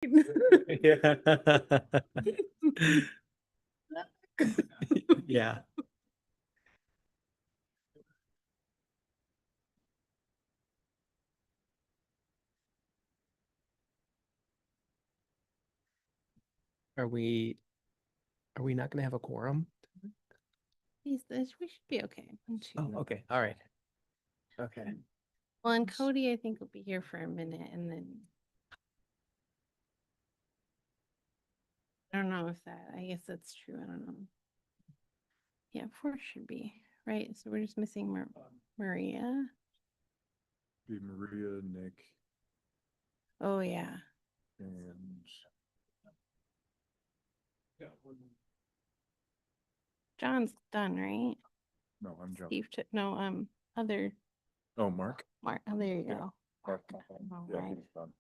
Yeah. Yeah. Are we are we not gonna have a quorum? We should be okay. Oh, okay. All right. Okay. Well, and Cody, I think will be here for a minute, and then I don't know if that. I guess that's true. I don't know. Yeah, four should be right. So we're just missing Maria. Be Maria, Nick, Oh yeah, and John's done, right? no, I'm John. Steve took no. Other Oh, Mark. Mark. Oh, there you Yeah. go. Mark. All Yeah, right. he's done.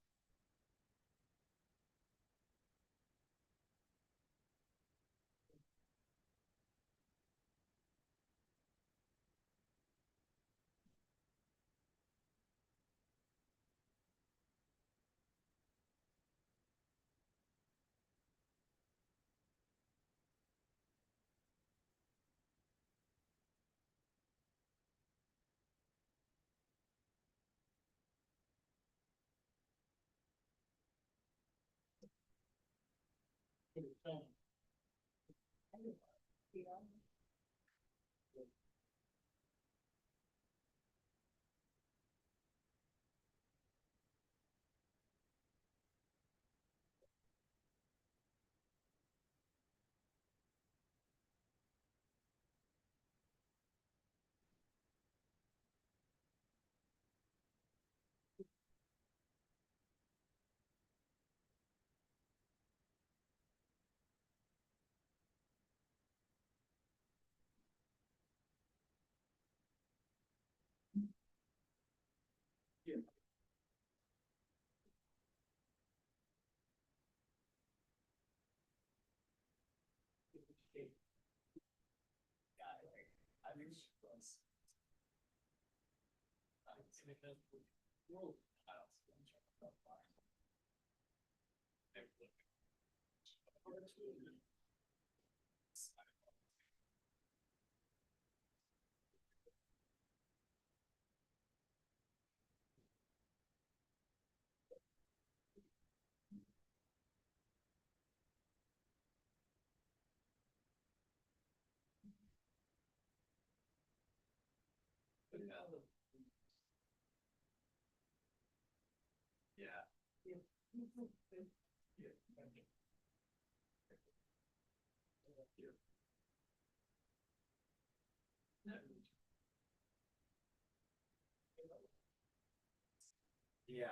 Yeah.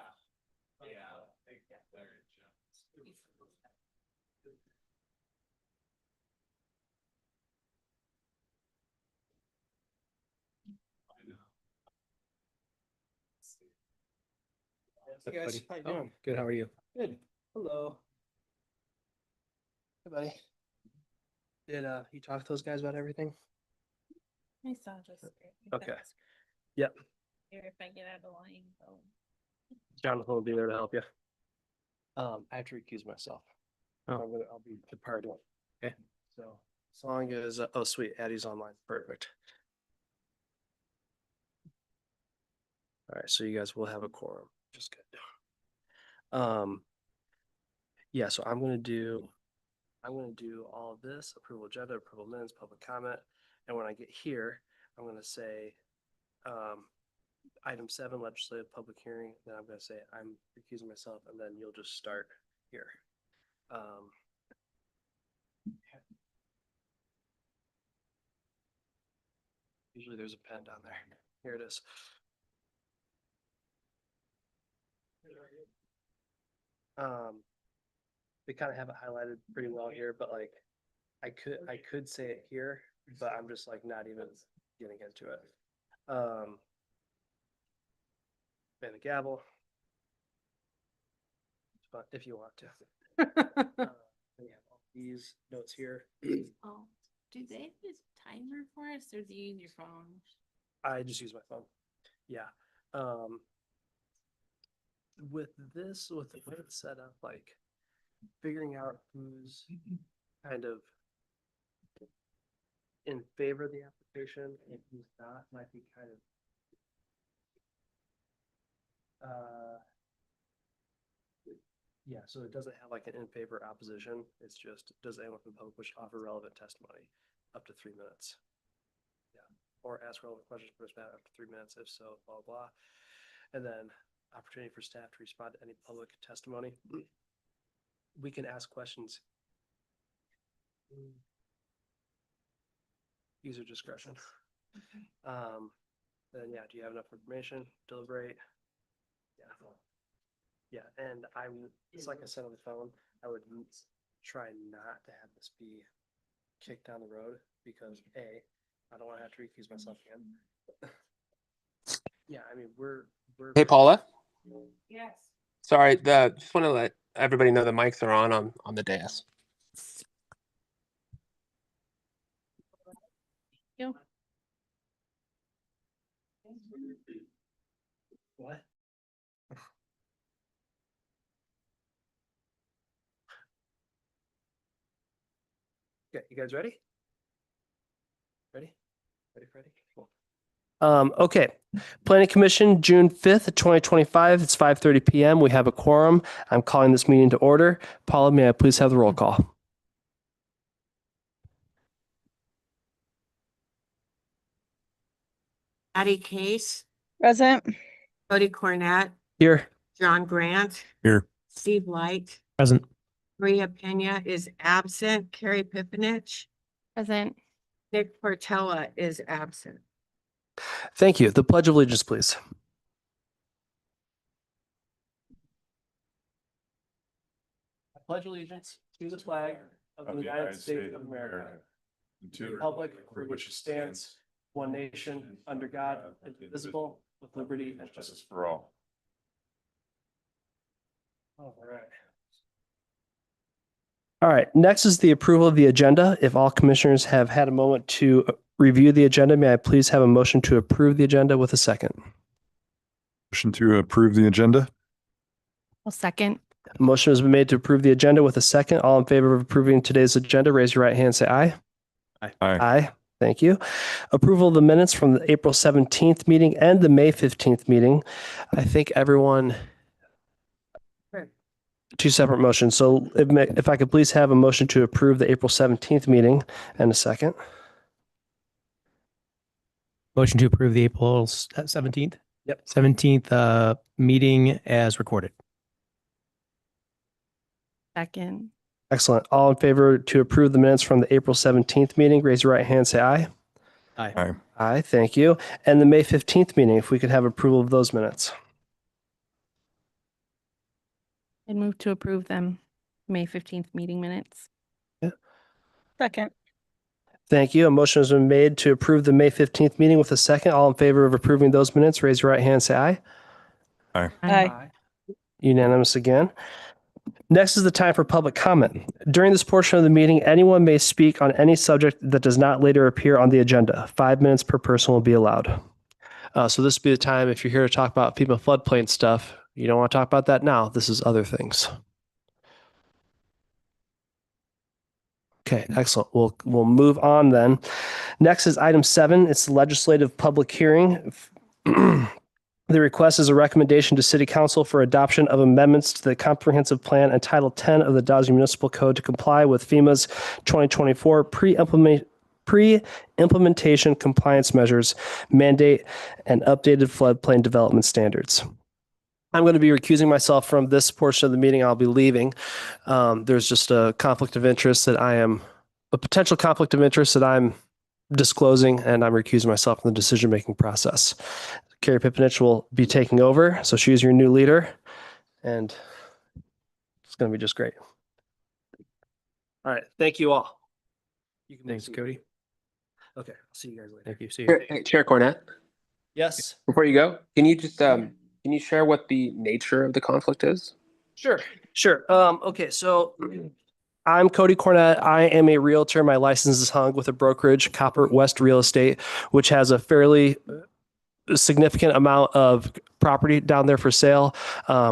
Yeah. What's up, Hey guys, buddy? how you Oh, doing? good. How are you? Good. Hello. Hey buddy. Did you talk to those guys about everything? I saw just Okay. Yep. here if I get out of line. So. Jonathan will be there to help you. I have to recuse myself. Oh. I'll be departing. Okay. So song is oh sweet, Addie's online. Perfect. All right, so you guys will have a quorum. Just good. Yeah, so I'm gonna do all of this, approval agenda, approval minutes, public comment. And when I get here, I'm gonna say item 7, legislative public hearing. Then I'm gonna say I'm recusing myself, and then you'll just start here. Usually there's a pen down there. Here it is. They kind of have it highlighted pretty well here, but like I could say it here, but I'm just like not even getting into it. And the gavel, but if you want to. We have all these notes here. Oh, do they have this timer for us, or do you use your phone? I just use my phone. Yeah. With this, with the way it's set up, like figuring out who's kind of in favor of the application and who's not might be kind of yeah, so it doesn't have like an in favor opposition. It's just, does anyone from the public wish to offer relevant testimony up to 3 minutes? Yeah, or ask relevant questions for this matter up to 3 minutes, if so, blah, blah. And then opportunity for staff to respond to any public testimony. We can ask questions. User discretion. Then yeah, do you have enough information? Deliberate. Yeah. Yeah, and it's like I said on the phone, I would try not to have this be kicked down the road because I don't want to have to recuse myself again. Yeah, I mean, we're. Hey, Paula. Yes. Sorry, just want to let everybody know the mics are on the dais. You. What? Okay, you guys ready? Ready? Ready? Cool. Okay. Planning Commission, June 5th, 2025. It's 5:30 PM. We have a quorum. I'm calling this meeting to order. Paula, may I please have the roll call? Addie Case, Present. Cody Cornett, Here. John Grant. Here. Steve Light, Present. Maria Pena is absent, Carrie Pipinich, Present. Nick Portella is absent. Thank you. The Pledge of Allegiance, please. I pledge allegiance to the flag of the United States of America, and to the republic for which it stands, one nation, under God, indivisible, with liberty and justice for all. All right. All right, next is the approval of the agenda. If all commissioners have had a moment to review the agenda, may I please have a motion to approve the agenda with a second? Motion to approve the agenda? Well, second. A motion has been made to approve the agenda with a second. All in favor of approving today's agenda, raise your right hand, say aye. Aye. Aye. Thank you. Approval of the minutes from the April 17th meeting and the May 15th meeting. I think everyone, two separate motions. So if I could please have a motion to approve the April 17th meeting and a second. Motion to approve the April 17th? Yep. 17th meeting as recorded. Second. Excellent. All in favor to approve the minutes from the April 17th meeting, raise your right hand, say aye. Aye. Aye. Aye, thank you. And the May 15th meeting, if we could have approval of those minutes. I'd move to approve them. May 15th meeting minutes. Second. Thank you. A motion has been made to approve the May 15th meeting with a second. All in favor of approving those minutes, raise your right hand, say aye. Aye. Unanimous again. Next is the time for public comment. During this portion of the meeting, anyone may speak on any subject that does not later appear on the agenda. 5 minutes per person will be allowed. So this would be the time if you're here to talk about FEMA floodplain stuff. You don't want to talk about that now. This is other things. Okay, excellent. We'll move on then. Next is item 7. It's the legislative public hearing. The request is a recommendation to City Council for adoption of amendments to the Comprehensive Plan and Title 10 of the Dalles Municipal Code to comply with FEMA's 2024 pre-implementation compliance measures, mandate, and updated floodplain development standards. I'm going to be recusing myself from this portion of the meeting. I'll be leaving. There's just a potential conflict of interest that I'm disclosing, and I'm recusing myself from the decision-making process. Carrie Pipinich will be taking over, so she's your new leader, and it's going to be just great. All right, thank you all. You can Thanks, Cody. Okay, I'll see you guys later. Thank you. See you. Hey, Chair Cornett, Yes, before you go, can you just can you share what the nature of the conflict is? sure. Okay, so I'm Cody Cornett. I am a realtor. My license is hung with a brokerage, Copper West Real Estate, which has a fairly significant amount of property down there for sale.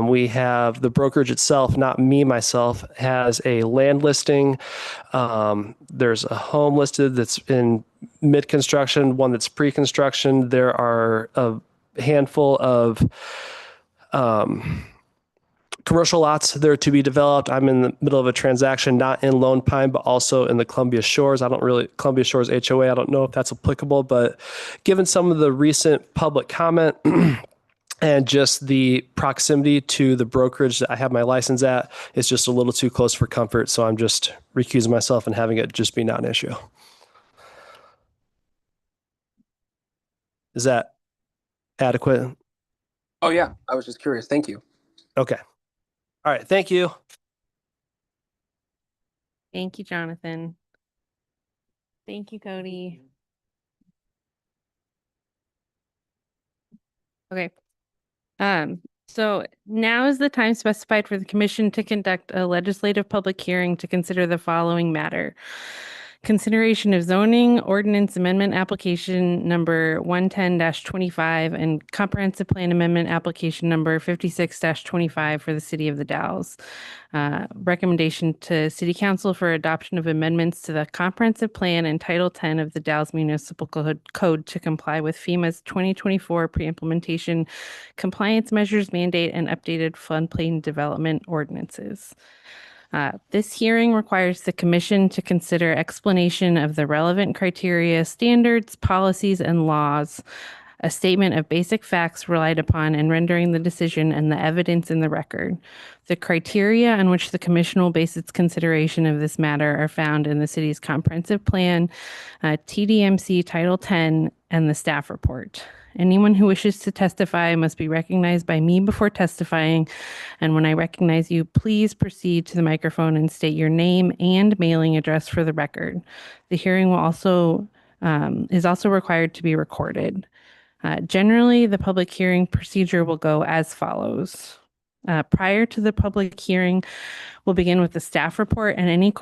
We have the brokerage itself, not me myself, has a land listing. There's a home listed that's in mid construction, one that's pre construction. There are a handful of commercial lots there to be developed. I'm in the middle of a transaction, not in Lone Pine, but also in the Columbia Shores. Columbia Shores HOA, I don't know if that's applicable, but given some of the recent public comment and just the proximity to the brokerage that I have my license at, it's just a little too close for comfort. So I'm just recusing myself and having it just be not an issue. Is that adequate? Oh, yeah. I was just curious. Thank you. Okay. All right. Thank you. Thank you, Jonathan. Thank you, Cody. Okay. So now is the time specified for the commission to conduct a legislative public hearing to consider the following matter. Consideration of zoning ordinance amendment application number 110-25 and comprehensive plan amendment application number 56-25 for the city of the Dalles. Recommendation to City Council for adoption of amendments to the comprehensive plan and Title 10 of the Dalles Municipal Code to comply with FEMA's 2024 pre-implementation compliance measures mandate and updated floodplain development ordinances. This hearing requires the commission to consider explanation of the relevant criteria, standards, policies, and laws, a statement of basic facts relied upon in rendering the decision, and the evidence in the record. The criteria on which the commission will base its consideration of this matter are found in the city's comprehensive plan, TDMC Title 10, and the staff report. Anyone who wishes to testify must be recognized by me before testifying. And when I recognize you, please proceed to the microphone and state your name and mailing address for the record. The hearing will also is also required to be recorded. Generally, the public hearing procedure will go as follows. Prior to the public hearing, we'll begin with the staff report and any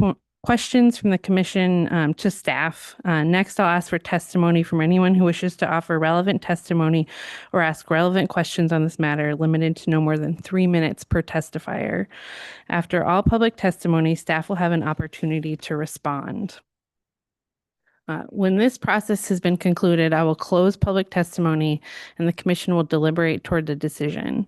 questions from the commission to staff. Next, I'll ask for testimony from anyone who wishes to offer relevant testimony or ask relevant questions on this matter, limited to no more than 3 minutes per testifier. After all public testimony, staff will have an opportunity to respond. When this process has been concluded, I will close public testimony and the commission will deliberate toward the decision.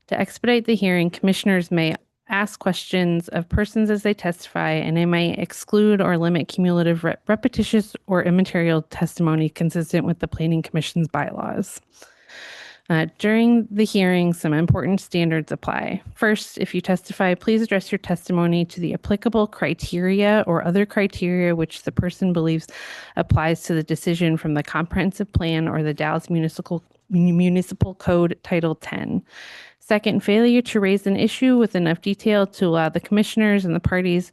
To expedite the hearing, commissioners may ask questions of persons as they testify, and they may exclude or limit cumulative, repetitious, or immaterial testimony consistent with the Planning Commission's bylaws. During the hearing, some important standards apply. First, if you testify, please address your testimony to the applicable criteria or other criteria which the person believes applies to the decision from the comprehensive plan or the Dalles Municipal Code Title 10. Second, failure to raise an issue with enough detail to allow the commissioners and the parties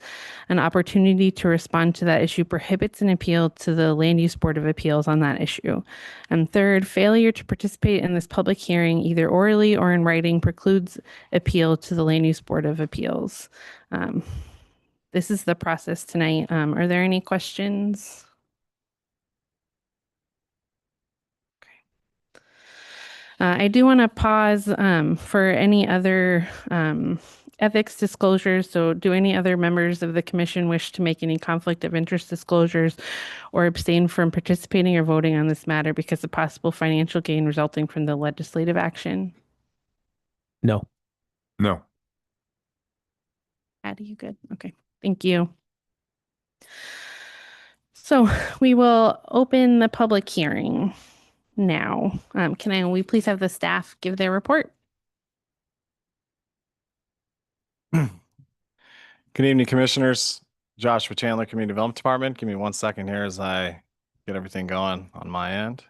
an opportunity to respond to that issue prohibits an appeal to the Land Use Board of Appeals on that issue. And third, failure to participate in this public hearing, either orally or in writing, precludes appeal to the Land Use Board of Appeals. This is the process tonight. Are there any questions? I do want to pause for any other ethics disclosures. So do any other members of the commission wish to make any conflict of interest disclosures or abstain from participating or voting on this matter because of possible financial gain resulting from the legislative action? No. No. Addie, you good? Okay, thank you. So we will open the public hearing now. Can we please have the staff give their report? Good evening, Commissioners. Joshua Chandler, Community Development Department. Give me 1 second here as I get everything going on my end.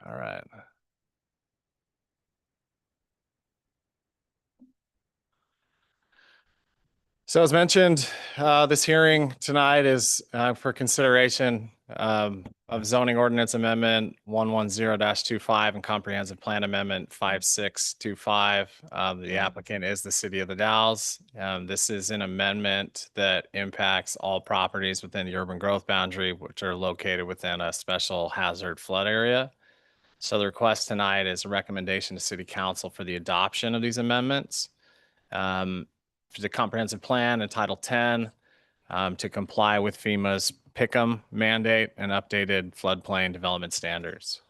All right. So as mentioned, this hearing tonight is for consideration of zoning ordinance amendment 110-25 and comprehensive plan amendment 5625. The applicant is the city of the Dalles. This is an amendment that impacts all properties within the urban growth boundary, which are located within a special hazard flood area. So the request tonight is a recommendation to city council for the adoption of these amendments. For the comprehensive plan and Title 10, to comply with FEMA's PICM mandate and updated floodplain development standards.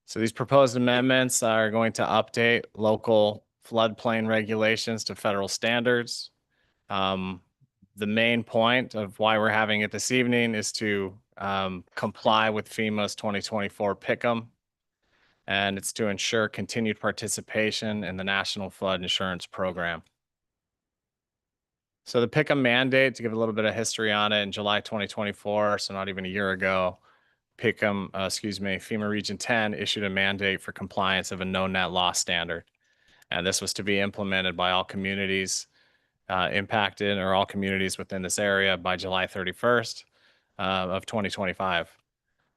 So these proposed amendments are going to update local floodplain regulations to federal standards. The main point of why we're having it this evening is to comply with FEMA's 2024 PICM, and it's to ensure continued participation in the National Flood Insurance Program. So the PICM mandate, to give a little bit of history on it, in July 2024, so not even a year ago, FEMA Region 10 issued a mandate for compliance of a no net loss standard. And this was to be implemented by all communities impacted, or all communities within this area, by July 31st of 2025.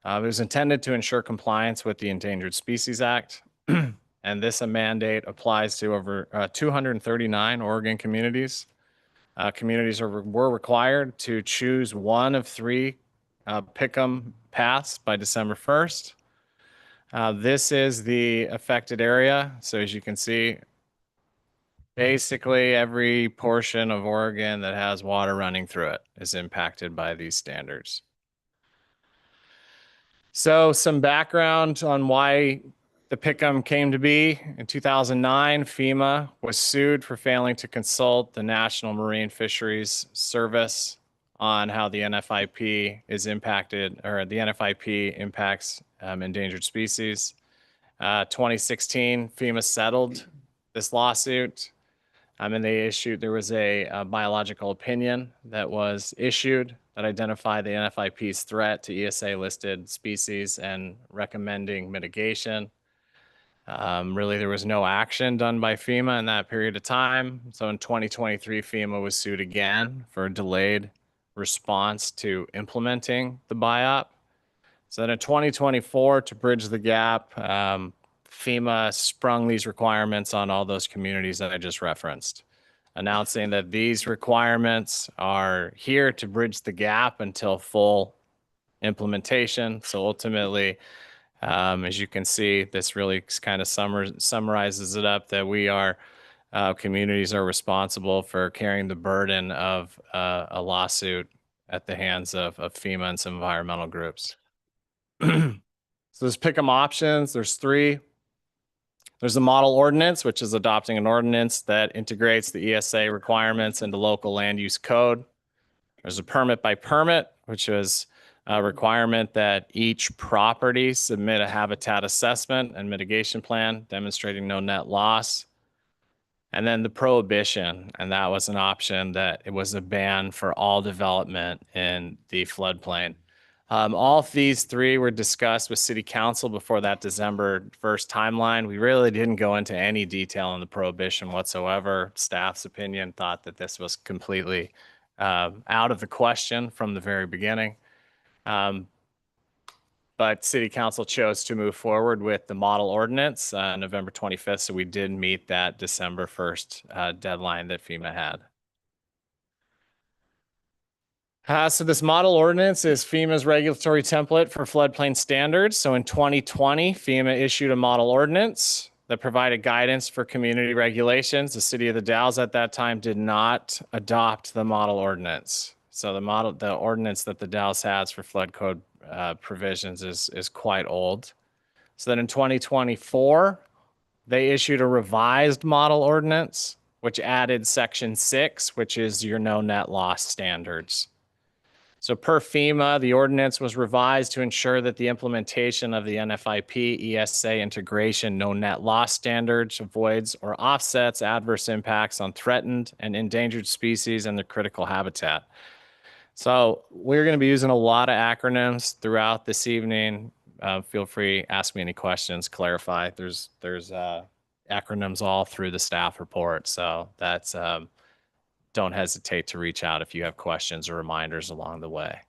It was intended to ensure compliance with the Endangered Species Act. And this mandate applies to over 239 Oregon communities. Communities were required to choose one of three PICM paths by December 1st. This is the affected area. So as you can see, basically every portion of Oregon that has water running through it is impacted by these standards. So some background on why the PICM came to be. In 2009, FEMA was sued for failing to consult the National Marine Fisheries Service on how the NFIP is impacted, or the NFIP impacts endangered species. 2016, FEMA settled this lawsuit. And there was a biological opinion that was issued that identified the NFIP's threat to ESA listed species and recommending mitigation. Really, there was no action done by FEMA in that period of time. So in 2023, FEMA was sued again for a delayed response to implementing the BIOP. So then in 2024, to bridge the gap, FEMA sprung these requirements on all those communities that I just referenced, announcing that these requirements are here to bridge the gap until full implementation. So ultimately, as you can see, this really kind of summarizes it up that communities are responsible for carrying the burden of a lawsuit at the hands of FEMA and some environmental groups. So there's PICM options. There's three. There's a model ordinance, which is adopting an ordinance that integrates the ESA requirements into local land use code. There's a permit by permit, which is a requirement that each property submit a habitat assessment and mitigation plan demonstrating no net loss. And then the prohibition, and that was an option that it was a ban for all development in the floodplain. All of these three were discussed with City Council before that December 1st timeline. We really didn't go into any detail on the prohibition whatsoever. Staff's opinion thought that this was completely out of the question from the very beginning. But City Council chose to move forward with the model ordinance November 25th, so we did meet that December 1st deadline that FEMA had. So this model ordinance is FEMA's regulatory template for floodplain standards. So in 2020, FEMA issued a model ordinance that provided guidance for community regulations. The city of the Dalles at that time did not adopt the model ordinance. So the ordinance that the Dalles has for flood code provisions is quite old. So then in 2024, they issued a revised model ordinance, which added section 6, which is your no net loss standards. So per FEMA, the ordinance was revised to ensure that the implementation of the NFIP ESA integration no net loss standards avoids or offsets adverse impacts on threatened and endangered species and their critical habitat. So we're going to be using a lot of acronyms throughout this evening. Feel free, ask me any questions, clarify. There's acronyms all through the staff report. So that's don't hesitate to reach out if you have questions or reminders along the way.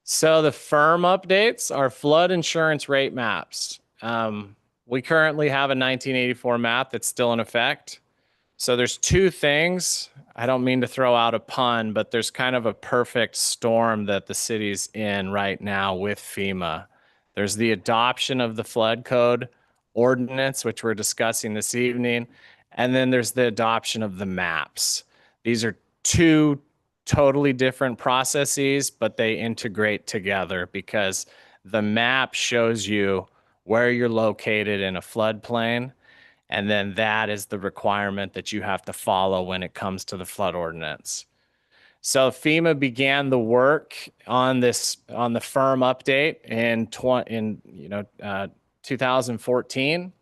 So the firm updates are flood insurance rate maps. We currently have a 1984 map that's still in effect. So there's two things. I don't mean to throw out a pun, but there's kind of a perfect storm that the city's in right now with FEMA. There's the adoption of the flood code ordinance, which we're discussing this evening, and then there's the adoption of the maps. These are two totally different processes, but they integrate together because the map shows you where you're located in a floodplain. And then that is the requirement that you have to follow when it comes to the flood ordinance. So FEMA began the work on this, on the firm update in 2014.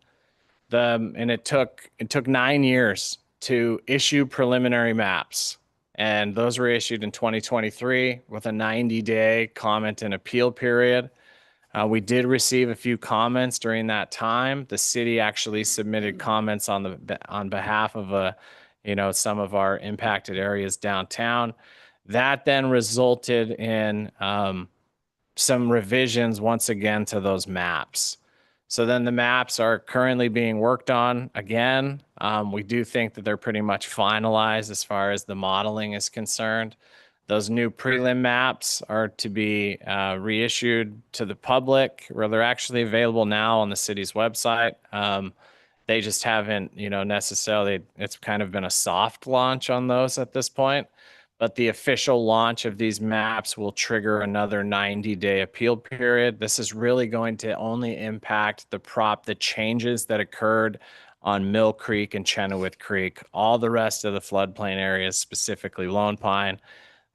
And it took 9 years to issue preliminary maps. And those were issued in 2023 with a 90-day comment and appeal period. We did receive a few comments during that time. The city actually submitted comments on behalf of some of our impacted areas downtown. That then resulted in some revisions once again to those maps. So then the maps are currently being worked on again. We do think that they're pretty much finalized as far as the modeling is concerned. Those new prelim maps are to be reissued to the public, where they're actually available now on the city's website. They just haven't, necessarily, it's kind of been a soft launch on those at this point. But the official launch of these maps will trigger another 90-day appeal period. This is really going to only impact the changes that occurred on Mill Creek and Chenoweth Creek. All the rest of the floodplain areas, specifically Lone Pine,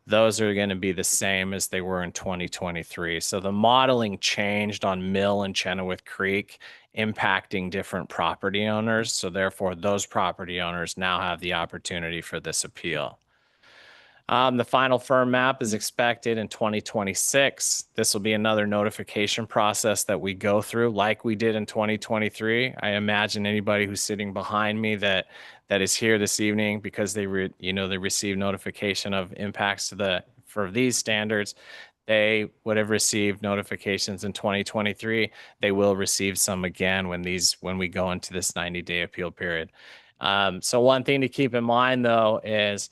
those are going to be the same as they were in 2023. So the modeling changed on Mill and Chenoweth Creek, impacting different property owners. So therefore, those property owners now have the opportunity for this appeal. The final firm map is expected in 2026. This will be another notification process that we go through like we did in 2023. I imagine anybody who's sitting behind me that is here this evening because they received notification of impacts for these standards. They would have received notifications in 2023. They will receive some again when we go into this 90-day appeal period. So one thing to keep in mind though is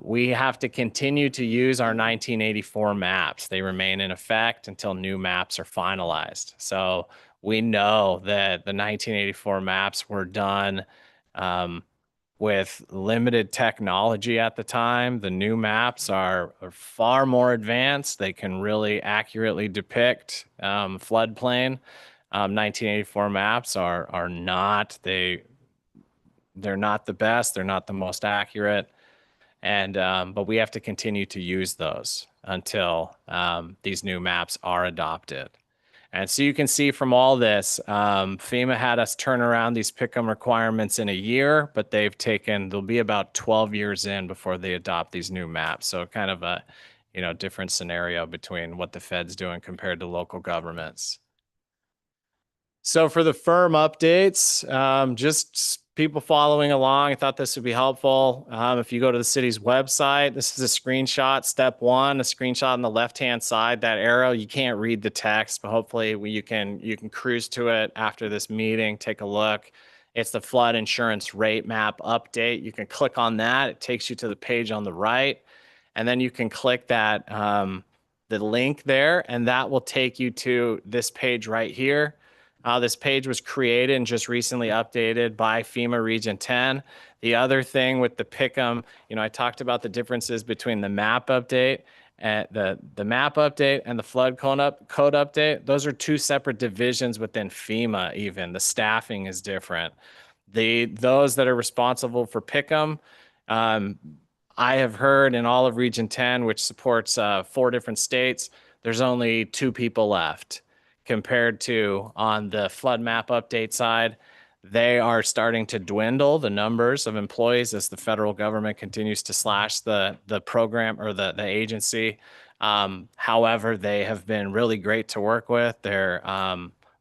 we have to continue to use our 1984 maps. They remain in effect until new maps are finalized. So we know that the 1984 maps were done with limited technology at the time. The new maps are far more advanced. They can really accurately depict floodplain. 1984 maps are not, they're not the best. They're not the most accurate. But we have to continue to use those until these new maps are adopted. And so you can see from all this, FEMA had us turn around these pick-em requirements in a year, but they'll be about 12 years in before they adopt these new maps. So kind of a, different scenario between what the Fed's doing compared to local governments. So for the firm updates, just people following along, I thought this would be helpful. If you go to the city's website, this is a screenshot, step one, a screenshot on the left-hand side, that arrow, you can't read the text, but hopefully you can cruise to it after this meeting, take a look. It's the flood insurance rate map update. You can click on that. It takes you to the page on the right, and then you can click that, the link there, and that will take you to this page right here. This page was created and just recently updated by FEMA Region 10. The other thing with the pick'em, I talked about the differences between the map update and the map update and the flood code update. Those are two separate divisions within FEMA. Even the staffing is different. Those that are responsible for pick'em, I have heard in all of Region 10, which supports 4 different states, there's only 2 people left. Compared to on the flood map update side, they are starting to dwindle the numbers of employees as the federal government continues to slash the program or the agency. However, they have been really great to work with. They're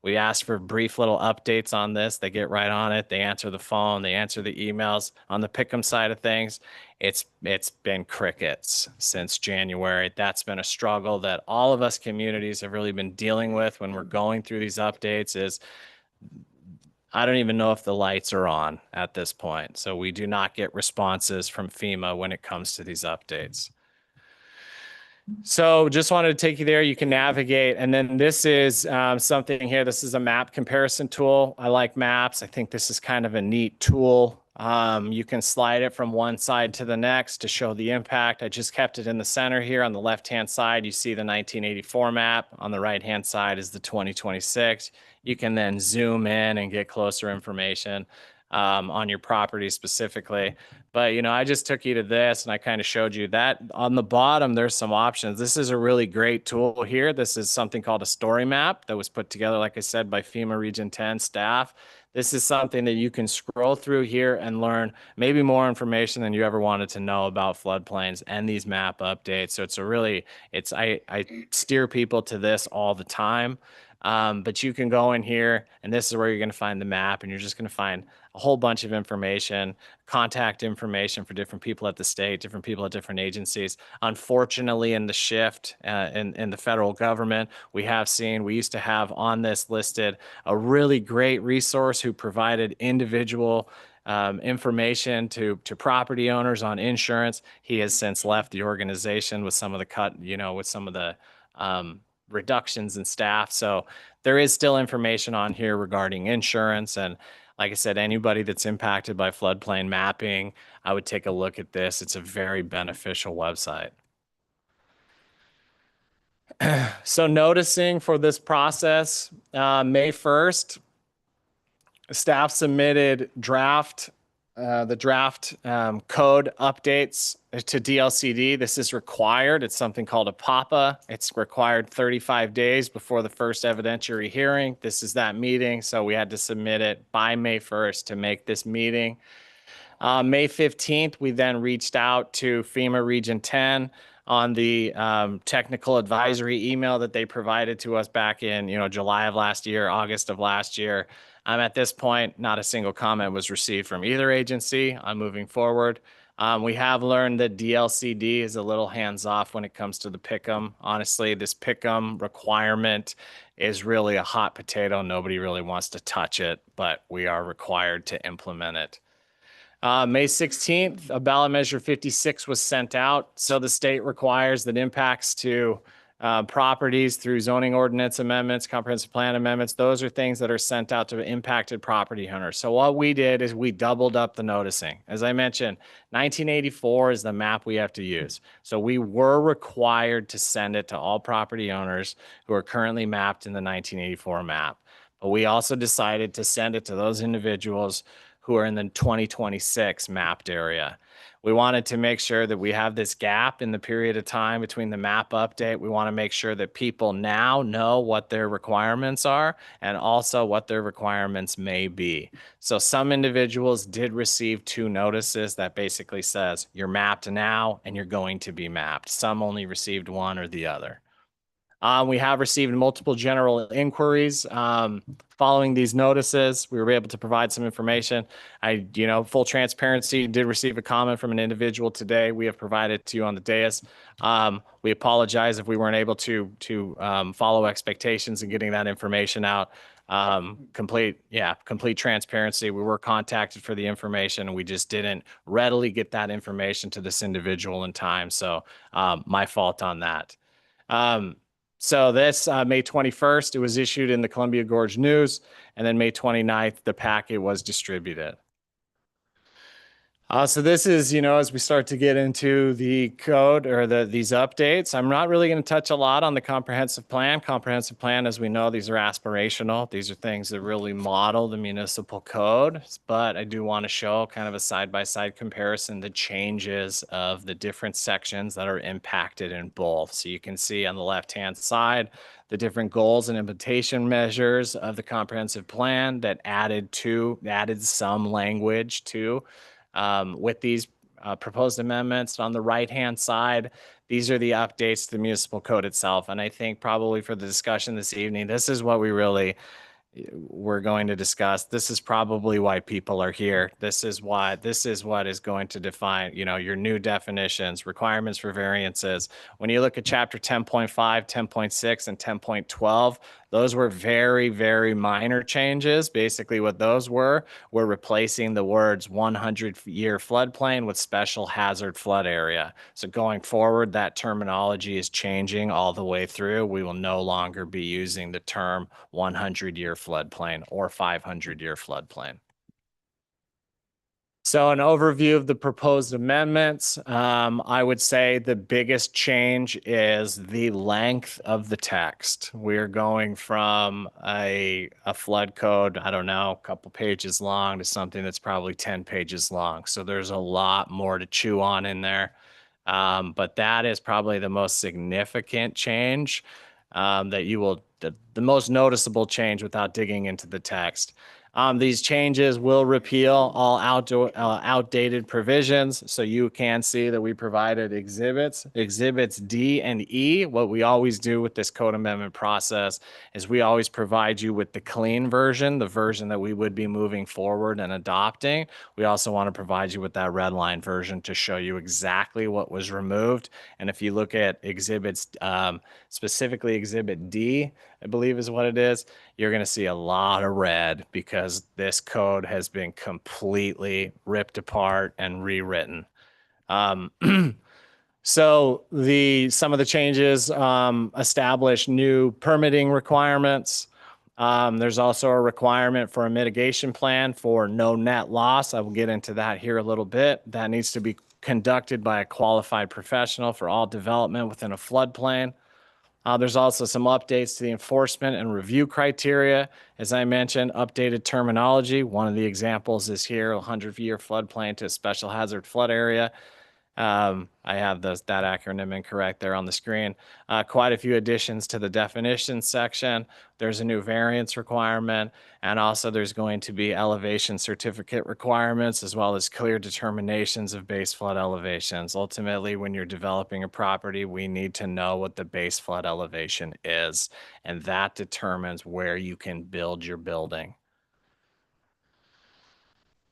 We ask for brief little updates on this. They get right on it. They answer the phone. They answer the emails. On the Pick'em side of things, it's been crickets since January. That's been a struggle that all of us communities have really been dealing with when we're going through these updates. Is I don't even know if the lights are on at this point. So we do not get responses from FEMA when it comes to these updates. So just wanted to take you there. You can navigate. And then this is something here. This is a map comparison tool. I like maps. I think this is kind of a neat tool. You can slide it from one side to the next to show the impact. I just kept it in the center here. On the left-hand side, you see the 1984 map. On the right-hand side is the 2026. You can then zoom in and get closer information on your property specifically. But, you know, I just took you to this and I kind of showed you that on the bottom, there's some options. This is a really great tool here. This is something called a story map that was put together, like I said, by FEMA Region 10 staff. This is something that you can scroll through here and learn maybe more information than you ever wanted to know about floodplains and these map updates. So it's a really, I steer people to this all the time. But you can go in here and this is where you're going to find the map and you're just going to find a whole bunch of information, contact information for different people at the state, different people at different agencies. Unfortunately, in the shift in the federal government, we used to have on this listed a really great resource who provided individual information to property owners on insurance. He has since left the organization with some of the reductions in staff. So there is still information on here regarding insurance. And like I said, anybody that's impacted by floodplain mapping, I would take a look at this. It's a very beneficial website. So noticing for this process, May 1st, staff submitted the draft code updates to DLCD. This is required. It's something called a PAPA. It's required 35 days before the first evidentiary hearing. This is that meeting. So we had to submit it by May 1st to make this meeting. May 15th, we then reached out to FEMA Region 10 on the technical advisory email that they provided to us back in July of last year, August of last year. At this point, not a single comment was received from either agency on moving forward. We have learned that DLCD is a little hands-off when it comes to the Pick'em. Honestly, this Pick'em requirement is really a hot potato. Nobody really wants to touch it, but we are required to implement it. May 16th, a ballot measure 56 was sent out. So the state requires that impacts to properties through zoning ordinance amendments, comprehensive plan amendments, those are things that are sent out to impacted property owners. So what we did is we doubled up the noticing. As I mentioned, 1984 is the map we have to use. So we were required to send it to all property owners who are currently mapped in the 1984 map. But we also decided to send it to those individuals who are in the 2026 mapped area. We wanted to make sure that we have this gap in the period of time between the map update. We want to make sure that people now know what their requirements are and also what their requirements may be. So some individuals did receive 2 notices that basically says you're mapped now and you're going to be mapped. Some only received 1 or the other. We have received multiple general inquiries following these notices. We were able to provide some information. Full transparency, did receive a comment from an individual today. We have provided to you on the dais. We apologize if we weren't able to follow expectations in getting that information out. Complete transparency. We were contacted for the information and we just didn't readily get that information to this individual in time. So my fault on that. So this May 21st, it was issued in the Columbia Gorge News, and then May 29th, the packet was distributed. So this is, as we start to get into the code or these updates, I'm not really going to touch a lot on the comprehensive plan. Comprehensive plan, as we know, these are aspirational. These are things that really model the municipal code, but I do want to show kind of a side-by-side comparison, the changes of the different sections that are impacted in both. So you can see on the left-hand side, the different goals and implementation measures of the comprehensive plan that added some language to with these proposed amendments. On the right-hand side, these are the updates to the municipal code itself. And I think probably for the discussion this evening, this is what we really we're going to discuss. This is probably why people are here. This is what is going to define, your new definitions, requirements for variances. When you look at chapter 10.5, 10.6, and 10.12, those were very, very minor changes. Basically what those were replacing the words 100-year floodplain with special hazard flood area. So going forward, that terminology is changing all the way through. We will no longer be using the term 100-year floodplain or 500-year floodplain. So an overview of the proposed amendments, I would say the biggest change is the length of the text. We're going from a flood code, I don't know, a couple pages long to something that's probably 10 pages long. So there's a lot more to chew on in there. But that is probably the most significant change that you will, the most noticeable change without digging into the text. These changes will repeal all outdated provisions. So you can see that we provided exhibits D and E. What we always do with this code amendment process is we always provide you with the clean version, the version that we would be moving forward and adopting. We also want to provide you with that red line version to show you exactly what was removed. And if you look at exhibits, specifically exhibit D, I believe is what it is, you're going to see a lot of red because this code has been completely ripped apart and rewritten. So some of the changes establish new permitting requirements. There's also a requirement for a mitigation plan for no net loss. I will get into that here a little bit. That needs to be conducted by a qualified professional for all development within a floodplain. There's also some updates to the enforcement and review criteria. As I mentioned, updated terminology. One of the examples is here, 100-year floodplain to a special hazard flood area. I have that acronym incorrect there on the screen. Quite a few additions to the definition section. There's a new variance requirement, and also there's going to be elevation certificate requirements as well as clear determinations of base flood elevations. Ultimately, when you're developing a property, we need to know what the base flood elevation is, and that determines where you can build your building.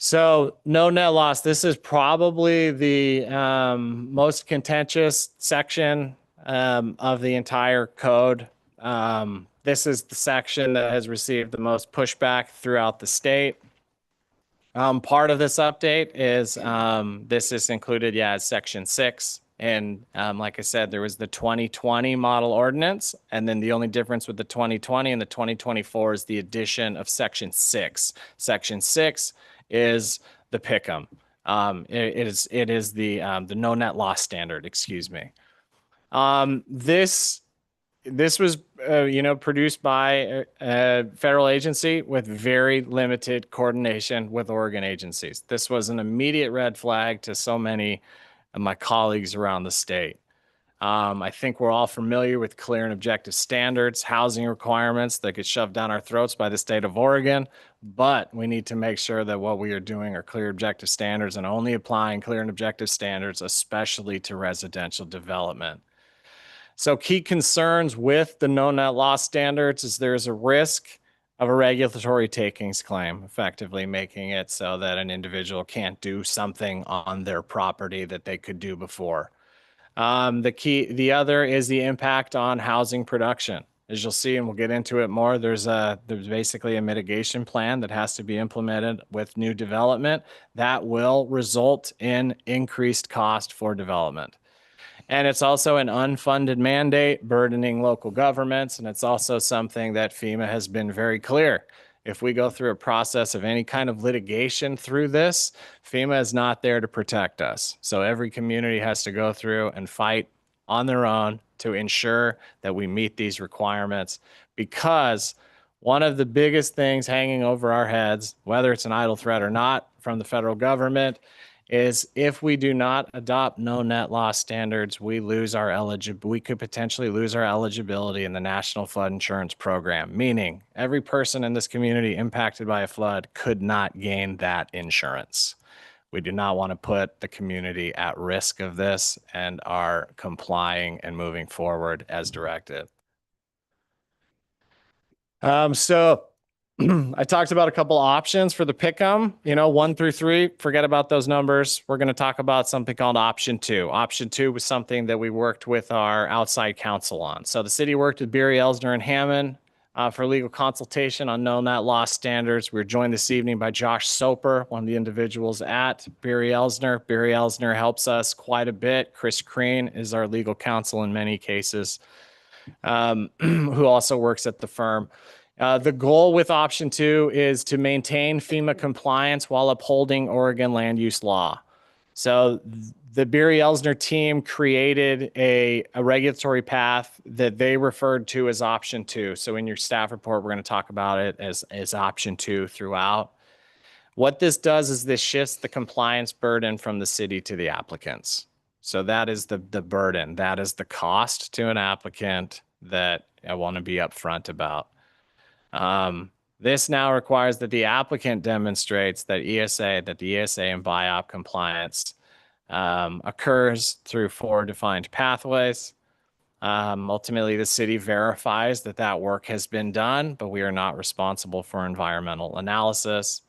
So no net loss. This is probably the most contentious section of the entire code. This is the section that has received the most pushback throughout the state. Part of this update is this is included, as section 6. And like I said, there was the 2020 model ordinance. And then the only difference with the 2020 and the 2024 is the addition of section 6. Section 6 is the pick'em. It is the no net loss standard, excuse me. This was produced by a federal agency with very limited coordination with Oregon agencies. This was an immediate red flag to so many of my colleagues around the state. I think we're all familiar with clear and objective standards, housing requirements that get shoved down our throats by the state of Oregon, but we need to make sure that what we are doing are clear objective standards and only applying clear and objective standards, especially to residential development. So key concerns with the no net loss standards is there's a risk of a regulatory takings claim, effectively making it so that an individual can't do something on their property that they could do before. The other is the impact on housing production. As you'll see, and we'll get into it more, there's basically a mitigation plan that has to be implemented with new development that will result in increased cost for development. And it's also an unfunded mandate burdening local governments. And it's also something that FEMA has been very clear. If we go through a process of any kind of litigation through this, FEMA is not there to protect us. So every community has to go through and fight on their own to ensure that we meet these requirements, because one of the biggest things hanging over our heads, whether it's an idle threat or not from the federal government, is if we do not adopt no net loss standards, we could potentially lose our eligibility in the National Flood Insurance Program, meaning every person in this community impacted by a flood could not gain that insurance. We do not want to put the community at risk of this and are complying and moving forward as directed. So I talked about a couple options for the pick'em, 1 through 3. Forget about those numbers. We're going to talk about something called option 2. Option 2 was something that we worked with our outside counsel on. So the city worked with Beery, Elsner, and Hammond for legal consultation on known net law standards. We were joined this evening by Josh Soper, one of the individuals at Beery Elsner. Beery Elsner helps us quite a bit. Chris Crean is our legal counsel in many cases, who also works at the firm. The goal with option 2 is to maintain FEMA compliance while upholding Oregon land use law. So the Beery Elsner team created a regulatory path that they referred to as option 2. So in your staff report, we're going to talk about it as option 2 throughout. What this does is this shifts the compliance burden from the city to the applicants. So that is the burden. That is the cost to an applicant that I want to be upfront about. This now requires that the applicant demonstrates that the ESA and BIOP compliance occurs through 4 defined pathways. Ultimately, the city verifies that that work has been done, but we are not responsible for environmental analysis.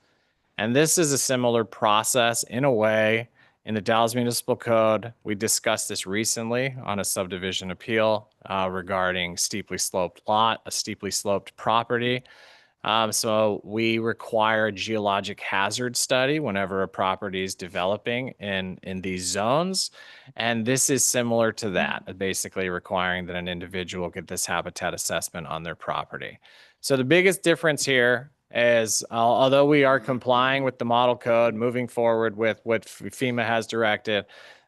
And this is a similar process in a way in the Dalles Municipal Code. We discussed this recently on a subdivision appeal regarding steeply sloped lot, a steeply sloped property. So we require a geologic hazard study whenever a property is developing in these zones. And this is similar to that, basically requiring that an individual get this habitat assessment on their property. So the biggest difference here is, although we are complying with the model code, moving forward with what FEMA has directed,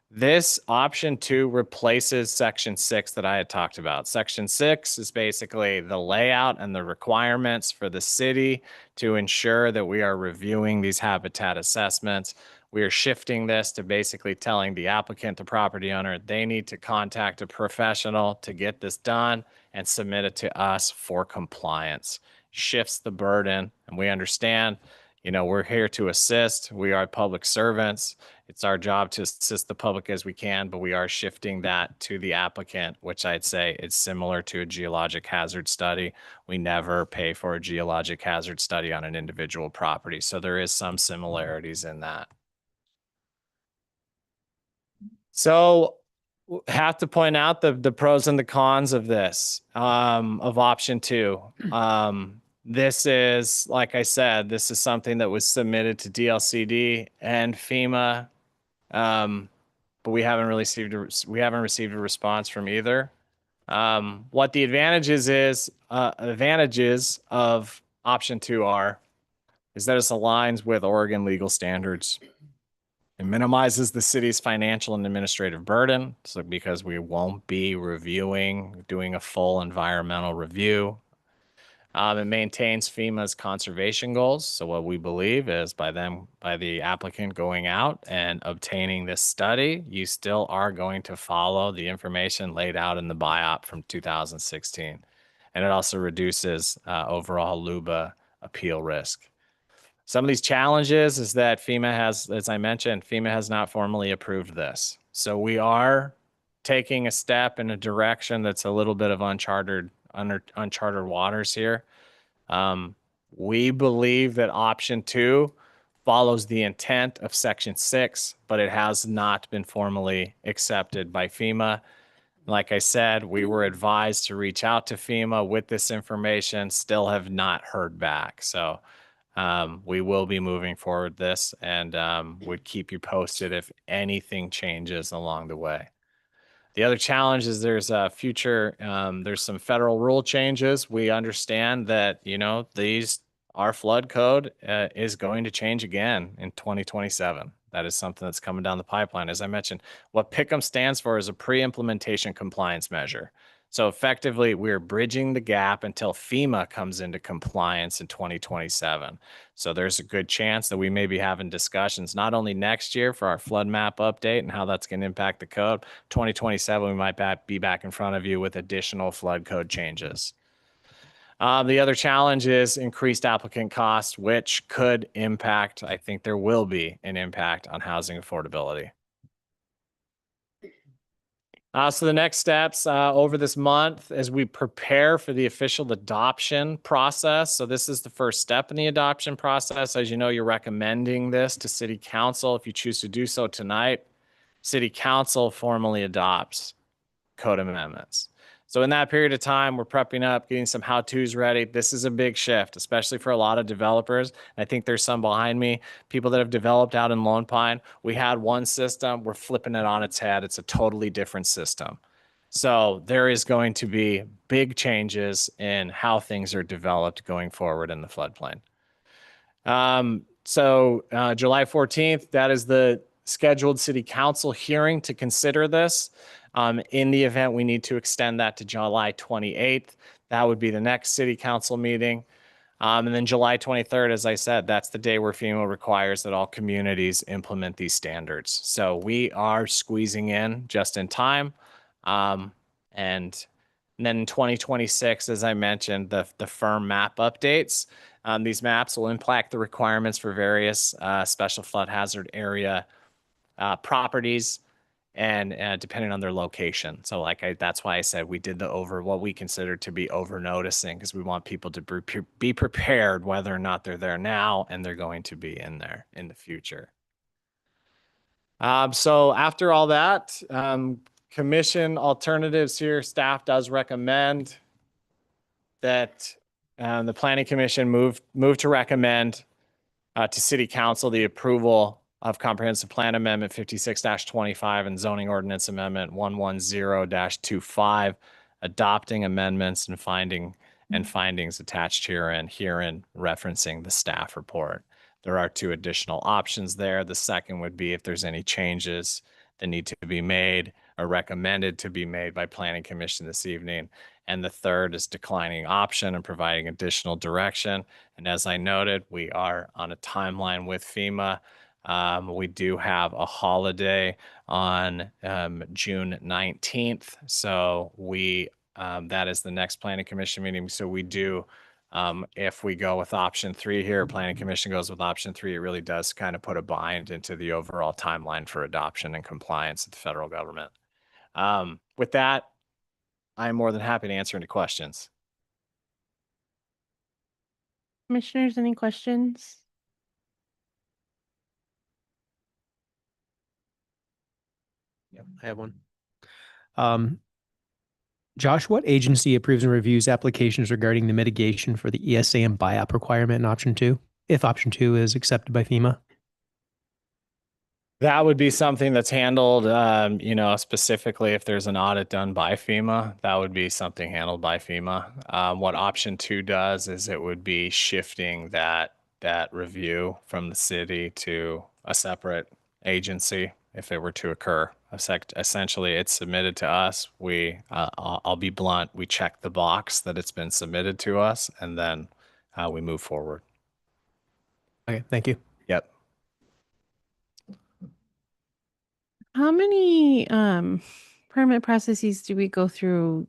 this option 2 replaces section 6 that I had talked about. Section 6 is basically the layout and the requirements for the city to ensure that we are reviewing these habitat assessments. We are shifting this to basically telling the applicant, the property owner, they need to contact a professional to get this done and submit it to us for compliance. Shifts the burden, and we understand, we're here to assist. We are public servants. It's our job to assist the public as we can, but we are shifting that to the applicant, which I'd say is similar to a geologic hazard study. We never pay for a geologic hazard study on an individual property. So there is some similarities in that. So have to point out the pros and the cons of this, of option 2. This is, like I said, this is something that was submitted to DLCD and FEMA, but we haven't received a response from either. What the advantages of option 2 is that it aligns with Oregon legal standards. It minimizes the city's financial and administrative burden, so because we won't be doing a full environmental review. It maintains FEMA's conservation goals. So what we believe is by the applicant going out and obtaining this study, you still are going to follow the information laid out in the BIOP from 2016. And it also reduces overall LUBA appeal risk. Some of these challenges is that FEMA has, as I mentioned, FEMA has not formally approved this. So we are taking a step in a direction that's a little bit of uncharted waters here. We believe that option 2 follows the intent of section 6, but it has not been formally accepted by FEMA. Like I said, we were advised to reach out to FEMA with this information, still have not heard back. So we will be moving forward this and would keep you posted if anything changes along the way. The other challenge is there's some federal rule changes. We understand that, our flood code is going to change again in 2027. That is something that's coming down the pipeline. As I mentioned, what PICM stands for is a pre-implementation compliance measure. So effectively, we're bridging the gap until FEMA comes into compliance in 2027. So there's a good chance that we may be having discussions not only next year for our flood map update and how that's going to impact the code. 2027, we might be back in front of you with additional flood code changes. The other challenge is increased applicant costs, which could impact, I think there will be an impact on housing affordability. So the next steps over this month as we prepare for the official adoption process. So this is the first step in the adoption process. As you know, you're recommending this to City Council. If you choose to do so tonight, City Council formally adopts code amendments. So in that period of time, we're prepping up, getting some how-tos ready. This is a big shift, especially for a lot of developers. I think there's some behind me, people that have developed out in Lone Pine. We had one system, we're flipping it on its head. It's a totally different system. So there is going to be big changes in how things are developed going forward in the floodplain. July 14th, that is the scheduled city council hearing to consider this. In the event we need to extend that to July 28th, that would be the next city council meeting. And then July 23rd, as I said, that's the day where FEMA requires that all communities implement these standards. So we are squeezing in just in time. And then in 2026, as I mentioned, the firm map updates. These maps will impact the requirements for various special flood hazard area properties and depending on their location. So that's why I said we did what we consider to be over noticing, because we want people to be prepared whether or not they're there now and they're going to be in there in the future. So after all that, commission alternatives here, staff does recommend that the planning commission move to recommend to city council the approval of comprehensive plan amendment 56-25 and zoning ordinance amendment 110-25, adopting amendments and findings attached herein referencing the staff report. There are two additional options there. The second would be if there's any changes that need to be made or recommended to be made by planning commission this evening. And the third is declining option and providing additional direction. And as I noted, we are on a timeline with FEMA. We do have a holiday on June 19th. So that is the next planning commission meeting. So we do, if we go with option 3 here, planning commission goes with option 3, it really does kind of put a bind into the overall timeline for adoption and compliance of the federal government. With that, I'm more than happy to answer any questions. Commissioners, any questions? Yep, I have one. Josh, what agency approves and reviews applications regarding the mitigation for the ESA and BIOP requirement in option 2, if option 2 is accepted by FEMA? That would be something that's handled, specifically if there's an audit done by FEMA, that would be something handled by FEMA. What option 2 does is it would be shifting that review from the city to a separate agency if it were to occur. Essentially, it's submitted to us. I'll be blunt, we check the box that it's been submitted to us, and then we move forward. Okay, thank you. Yep. How many permit processes do we go through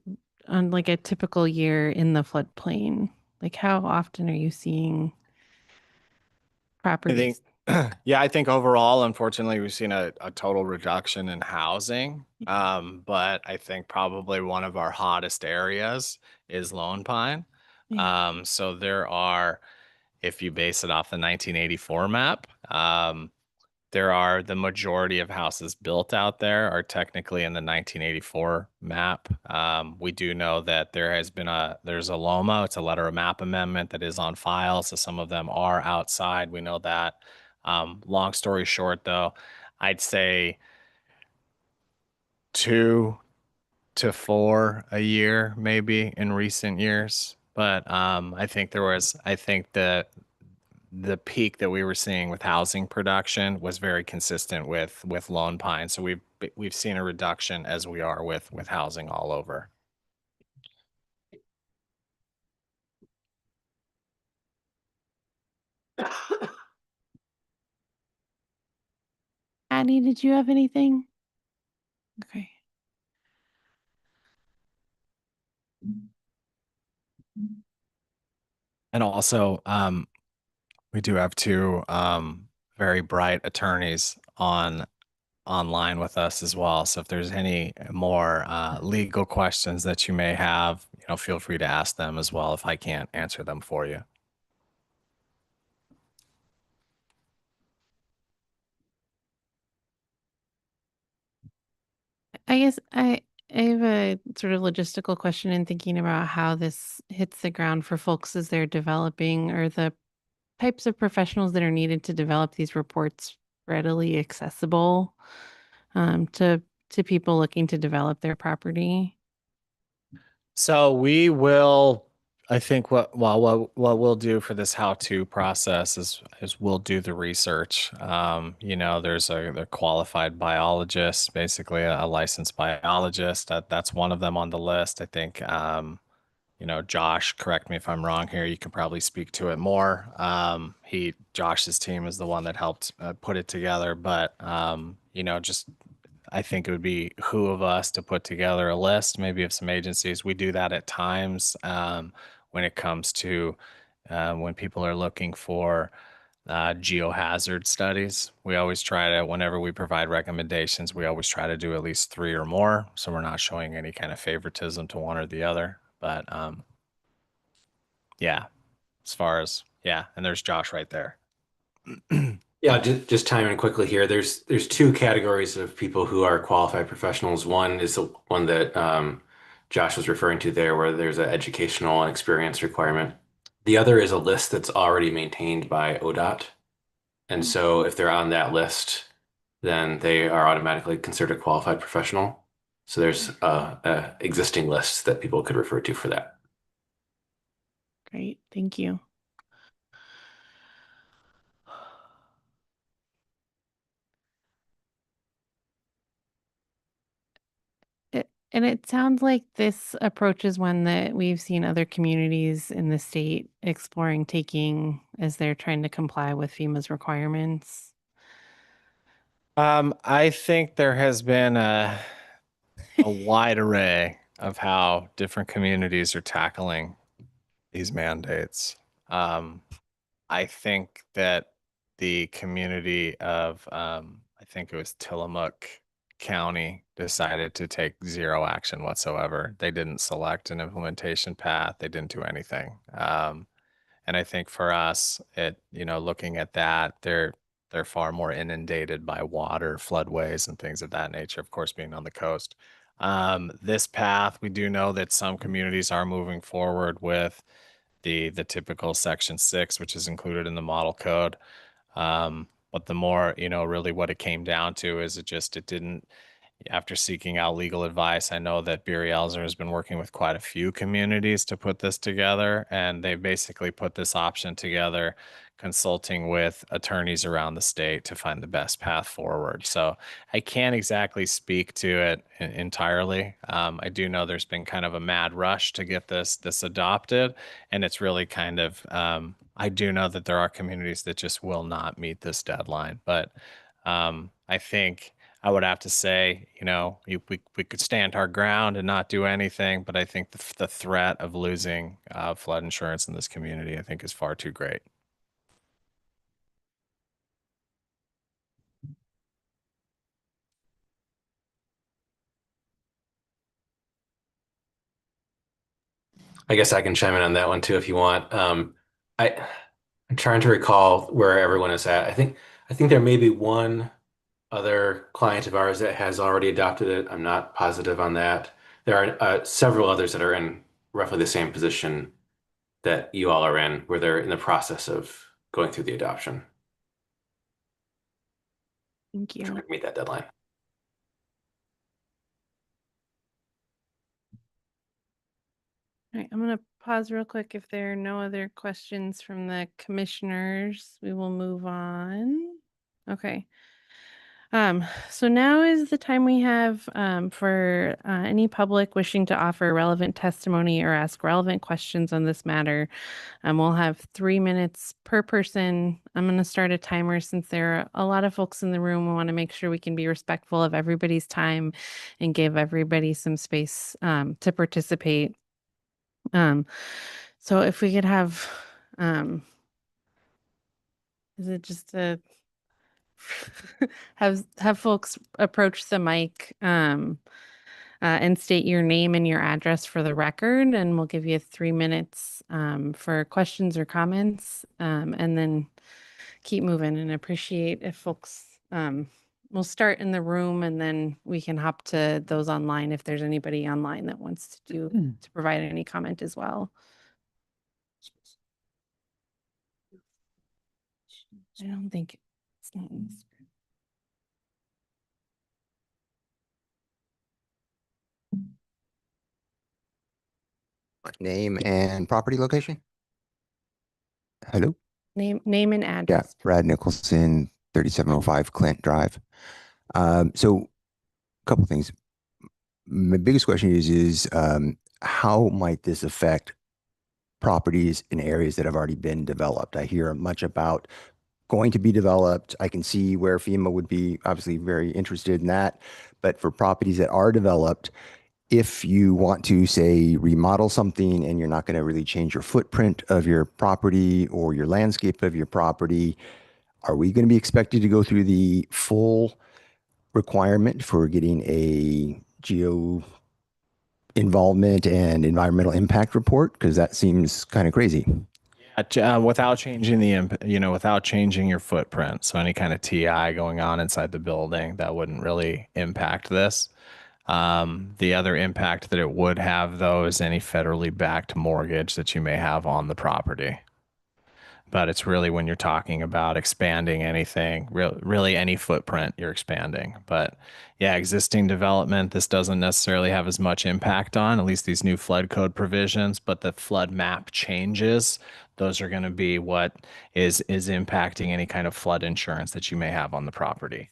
on like a typical year in the floodplain? Like how often are you seeing properties? I think overall, unfortunately, we've seen a total reduction in housing. But I think probably one of our hottest areas is Lone Pine. Yeah. So there are, if you base it off the 1984 map, the majority of houses built out there are technically in the 1984 map. We do know that there's a LOMA, it's a letter of map amendment that is on file. So some of them are outside. We know that. Long story short, though, I'd say 2 to 4 a year, maybe in recent years. But I think the peak that we were seeing with housing production was very consistent with Lone Pine. So we've seen a reduction as we are with housing all over. Addie, did you have anything? Okay. And also, we do have 2 very bright attorneys on online with us as well. So if there's any more legal questions that you may have, feel free to ask them as well if I can't answer them for you. I guess I have a sort of logistical question in thinking about how this hits the ground for folks as they're developing, or the types of professionals that are needed to develop these reports readily accessible to people looking to develop their property. So we will, I think what we'll do for this how-to process is we'll do the research. There's a qualified biologist, basically a licensed biologist. That's one of them on the list. I think, Josh, correct me if I'm wrong here. You can probably speak to it more. Josh's team is the one that helped put it together, but just I think it would be who of us to put together a list, maybe of some agencies. We do that at times when it comes to when people are looking for geohazard studies. We always try to, whenever we provide recommendations, we always try to do at least 3 or more. So we're not showing any kind of favoritism to one or the other. But yeah, and there's Josh right there. Yeah, just chime in quickly here. There's two categories of people who are qualified professionals. One is the one that Josh was referring to there, where there's an educational and experience requirement. The other is a list that's already maintained by ODOT. And so if they're on that list, then they are automatically considered a qualified professional. So there's a existing list that people could refer to for that. Great, thank you. And it sounds like this approach is one that we've seen other communities in the state exploring taking as they're trying to comply with FEMA's requirements. I think there has been a wide array of how different communities are tackling these mandates. I think that the community of, I think it was Tillamook County, decided to take zero action whatsoever. They didn't select an implementation path. They didn't do anything. And I think for us, looking at that, they're far more inundated by water, floodways, and things of that nature, of course, being on the coast. This path, we do know that some communities are moving forward with the typical Section 6, which is included in the model code. But the more, really what it came down to is it didn't, after seeking out legal advice, I know that Beery Elzer has been working with quite a few communities to put this together, and they basically put this option together, consulting with attorneys around the state to find the best path forward. So I can't exactly speak to it entirely. I do know there's been kind of a mad rush to get this adopted, and it's really kind of I do know that there are communities that just will not meet this deadline, but I think I would have to say, we could stand our ground and not do anything, but I think the threat of losing flood insurance in this community, I think, is far too great. I guess I can chime in on that one too if you want. I'm trying to recall where everyone is at. I think there may be one other client of ours that has already adopted it. I'm not positive on that. There are several others that are in roughly the same position that you all are in, where they're in the process of going through the adoption. Thank you. Trying to meet that deadline. All right, I'm going to pause real quick. If there are no other questions from the commissioners, we will move on. Okay. So now is the time we have for any public wishing to offer relevant testimony or ask relevant questions on this matter. We'll have 3 minutes per person. I'm going to start a timer since there are a lot of folks in the room. We want to make sure we can be respectful of everybody's time and give everybody some space to participate. So if we could have, is it just a have folks approach the mic and state your name and your address for the record, and we'll give you 3 minutes for questions or comments, and then keep moving. And appreciate if folks we'll start in the room, and then we can hop to those online if there's anybody online that wants to provide any comment as well. I don't think it's not in the script. Name and property location? Hello? Name and Yeah, address. Brad Nicholson, 3705 Clint Drive. So a couple things. My biggest question is how might this affect properties in areas that have already been developed? I hear much about going to be developed. I can see where FEMA would be obviously very interested in that. But for properties that are developed, if you want to, say, remodel something and you're not going to really change your footprint of your property or your landscape of your property, are we going to be expected to go through the full requirement for getting a geo involvement and environmental impact report? Because that seems kind of crazy. Without changing without changing your footprint. So any kind of TI going on inside the building, that wouldn't really impact this. The other impact that it would have, though, is any federally backed mortgage that you may have on the property. But it's really when you're talking about expanding anything, really any footprint you're expanding. But yeah, existing development, this doesn't necessarily have as much impact on, at least these new flood code provisions, but the flood map changes. Those are going to be what is impacting any kind of flood insurance that you may have on the property.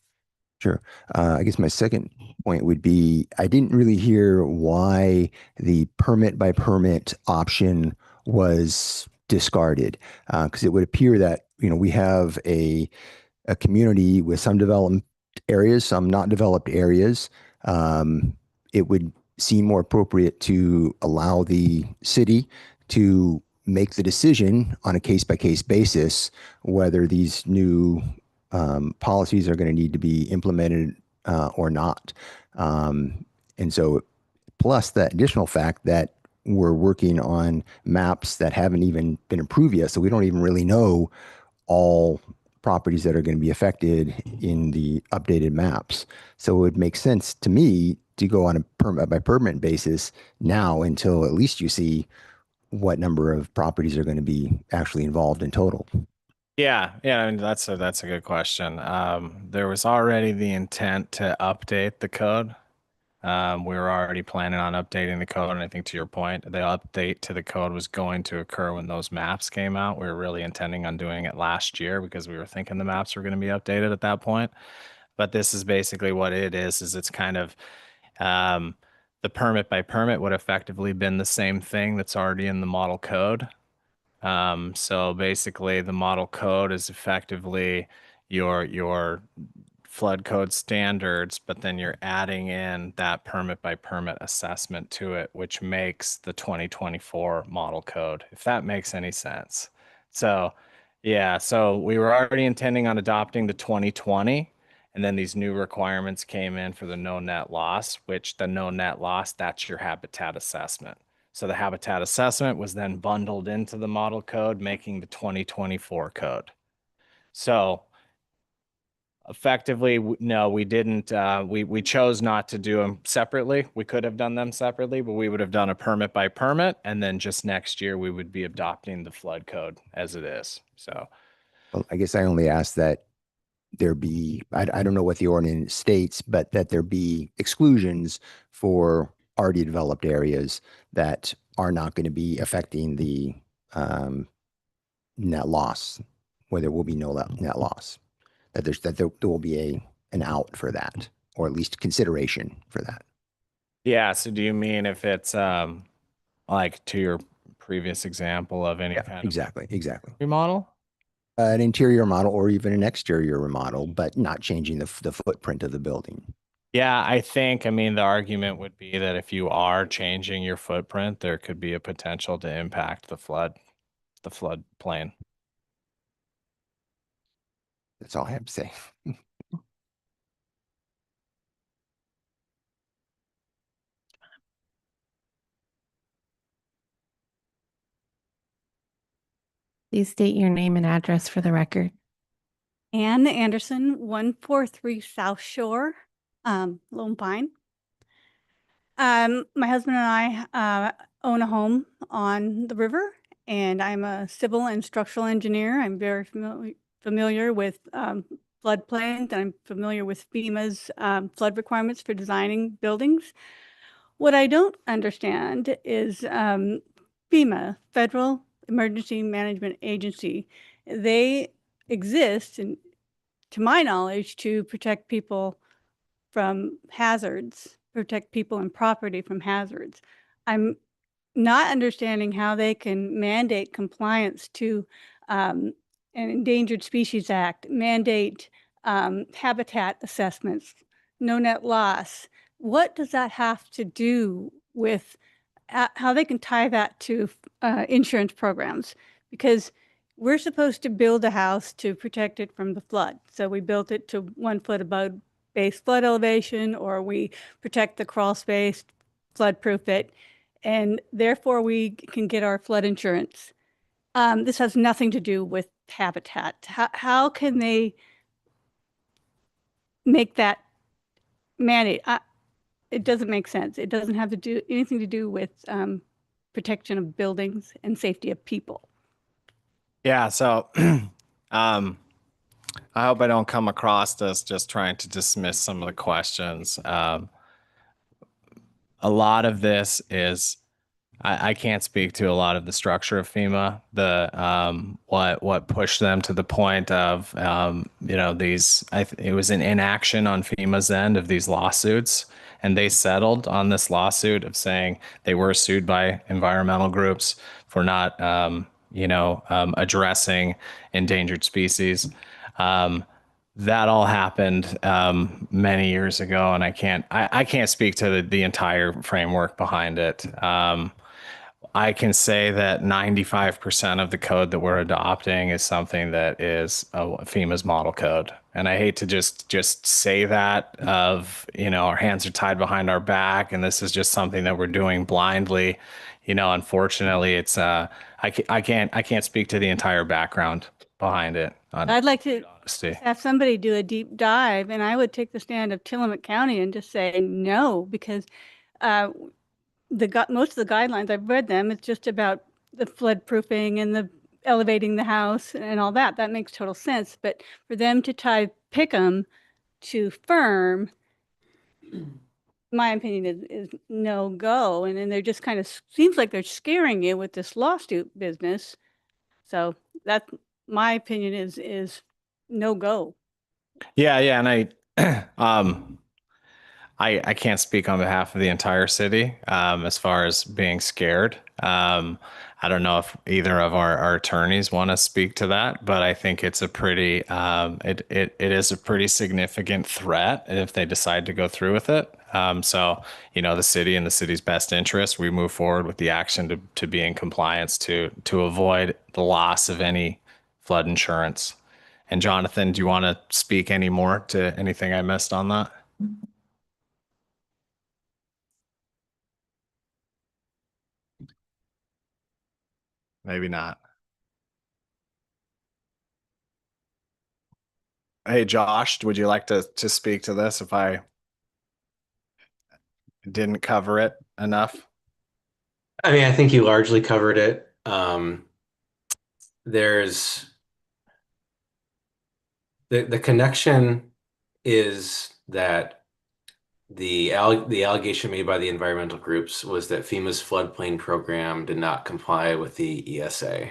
Sure. I guess my second point would be, I didn't really hear why the permit by permit option was discarded, because it would appear that, we have a community with some developed areas, some not developed areas. It would seem more appropriate to allow the city to make the decision on a case by case basis whether these new policies are going to need to be implemented or not. And so, plus that additional fact that we're working on maps that haven't even been approved yet. So we don't even really know all properties that are going to be affected in the updated maps. So it would make sense to me to go on a permit by permit basis now until at least you see what number of properties are going to be actually involved in total. Yeah, I mean, that's a good question. There was already the intent to update the code. We were already planning on updating the code, and I think to your point, the update to the code was going to occur when those maps came out. We were really intending on doing it last year because we were thinking the maps were going to be updated at that point. But this is basically what it is it's kind of the permit by permit would effectively been the same thing that's already in the model code. So basically the model code is effectively your flood code standards, but then you're adding in that permit by permit assessment to it, which makes the 2024 model code, if that makes any sense. So yeah, so we were already intending on adopting the 2020, and then these new requirements came in for the no net loss, which the no net loss, that's your habitat assessment. So the habitat assessment was then bundled into the model code, making the 2024 code. So effectively, no, we didn't. We chose not to do them separately. We could have done them separately, but we would have done a permit by permit, and then just next year we would be adopting the flood code as it is. So, well, I guess I only asked that there be, I don't know what the ordinance states, but that there be exclusions for already developed areas that are not going to be affecting the net loss, where there will be no net loss. That there will be an out for that, or at least consideration for that. yeah. So do you mean if it's like to your previous example of any kind Exactly. of remodel? An interior model or even an exterior remodel, but not changing the footprint of the building. Yeah, I mean, the argument would be that if you are changing your footprint, there could be a potential to impact the flood plain. That's all I have to say. Please state your name and address for the record. Ann Anderson, 143 South Shore, Lone Pine. My husband and I own a home on the river, and I'm a civil and structural engineer. I'm very familiar with floodplains, and I'm familiar with FEMA's flood requirements for designing buildings. What I don't understand is FEMA, Federal Emergency Management Agency. They exist, and to my knowledge, to protect people from hazards, protect people and property from hazards. I'm not understanding how they can mandate compliance to an Endangered Species Act, mandate habitat assessments, no net loss. What does that have to do with how they can tie that to insurance programs? Because we're supposed to build a house to protect it from the flood. So we built it to 1 foot above base flood elevation, or we protect the crawl space, flood proof it, and therefore we can get our flood insurance. This has nothing to do with habitat. How can they make that mandate? It doesn't make sense. It doesn't have to do anything to do with protection of buildings and safety of people. Yeah, so I hope I don't come across as just trying to dismiss some of the questions. A lot of this is I can't speak to a lot of the structure of FEMA, what pushed them to the point of it was an inaction on FEMA's end of these lawsuits, and they settled on this lawsuit of saying they were sued by environmental groups for not addressing endangered species. That all happened many years ago, and I can't speak to the entire framework behind it. I can say that 95% of the code that we're adopting is something that is FEMA's model code. And I hate to just say that our hands are tied behind our back and this is just something that we're doing blindly. Unfortunately, it's I can't speak to the entire background behind it. I'd like to have somebody do a deep dive, and I would take the stand of Tillamook County and just say no, because most of the guidelines, I've read them, it's just about the flood proofing and the elevating the house and all that. That makes total sense. But for them to tie Pickham to firm, my opinion is no go. And then they're just kind of seems like they're scaring you with this lawsuit business. So that's my opinion is no go. Yeah, and I can't speak on behalf of the entire city as far as being scared. I don't know if either of our attorneys want to speak to that, but I think it's a pretty it is a pretty significant threat if they decide to go through with it. So the city and the city's best interest, we move forward with the action to be in compliance to avoid the loss of any flood insurance. And Jonathan, do you want to speak any more to anything I missed on that? Maybe not. Hey, Josh, would you like to speak to this if I didn't cover it enough? I mean, I think you largely covered it. There's the connection is that the allegation made by the environmental groups was that FEMA's floodplain program did not comply with the ESA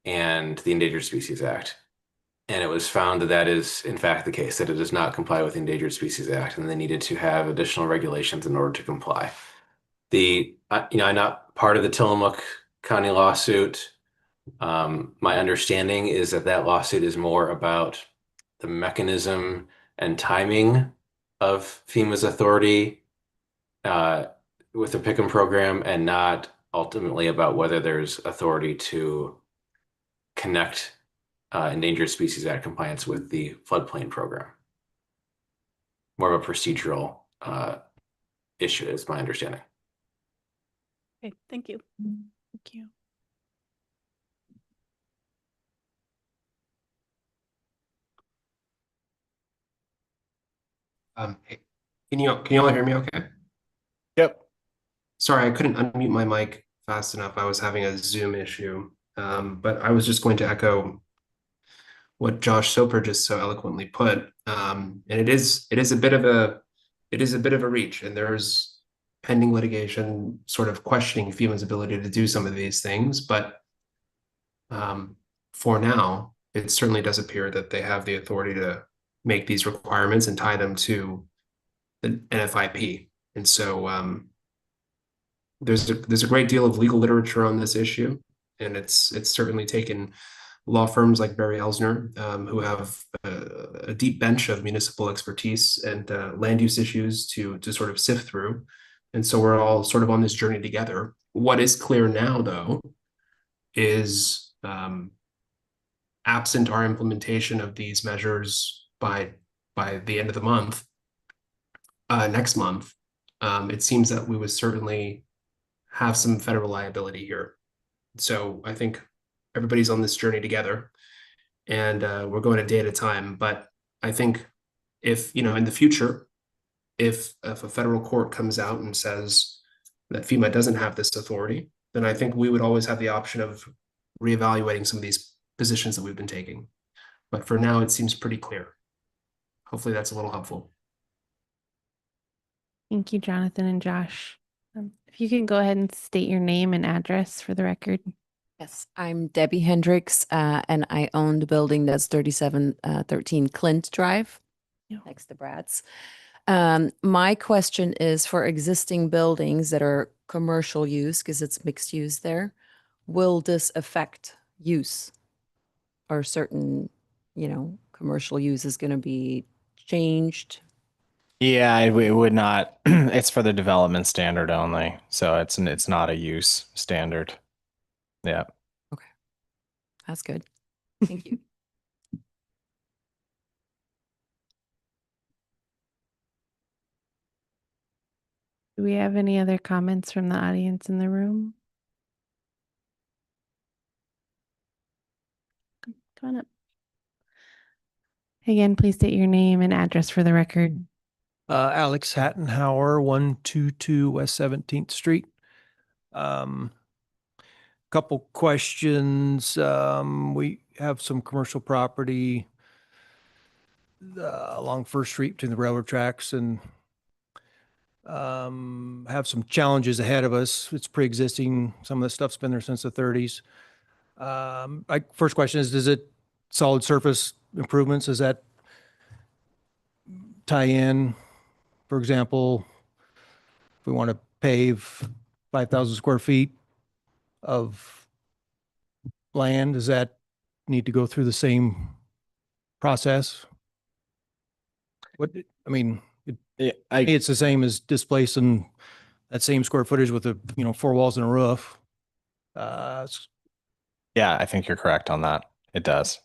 and the Endangered Species Act. And it was found that that is, in fact, the case, that it does not comply with the Endangered Species Act, and they needed to have additional regulations in order to comply. I'm not part of the Tillamook County lawsuit. My understanding is that that lawsuit is more about the mechanism and timing of FEMA's authority with the Pickham program, and not ultimately about whether there's authority to connect Endangered Species Act compliance with the floodplain program. More of a procedural issue, is my understanding. Okay, thank you. Thank you. Hey, can you all hear me okay? Yep. Sorry, I couldn't unmute my mic fast enough. I was having a Zoom issue. But I was just going to echo what Josh Soper just so eloquently put. And it is a bit of a reach, and there's pending litigation sort of questioning FEMA's ability to do some of these things. But for now, it certainly does appear that they have the authority to make these requirements and tie them to the NFIP. And so there's a great deal of legal literature on this issue, and it's certainly taken law firms like Barry Elsner, who have a deep bench of municipal expertise and land use issues to sort of sift through. And so we're all sort of on this journey together. What is clear now, though, is absent our implementation of these measures by the end of the month, next month, it seems that we would certainly have some federal liability here. So I think everybody's on this journey together, and we're going a day at a time. But I think if, in the future, if a federal court comes out and says that FEMA doesn't have this authority, then I think we would always have the option of reevaluating some of these positions that we've been taking. But for now, it seems pretty clear. Hopefully that's a little helpful. Thank you, Jonathan and Josh. If you can go ahead and state your name and address for the record. Yes, I'm Debbie Hendricks, and I own the building that's 3713 Clint Drive, next to Brad's. My question is for existing buildings that are commercial use, because it's mixed use there, will this affect use? Or certain, commercial use is going to be changed? Yeah, it would not. It's for the development standard only, so it's not a use standard. Yeah. Okay, that's good. Thank you. Do we have any other comments from the audience in the room? Come on up. Again, please state your name and address for the record. Alex Hattenhauer, 122 West 17th Street. Couple questions. We have some commercial property along First Street between the railroad tracks, and have some challenges ahead of us. It's pre-existing. Some of the stuff's been there since the 30s. First question is it solid surface improvements? Does that tie in? For example, if we want to pave 5,000 square feet of land, does that need to go through the same process? It's the same as displacing that same square footage with 4 walls and a roof. Yeah, I think you're correct on that. It does.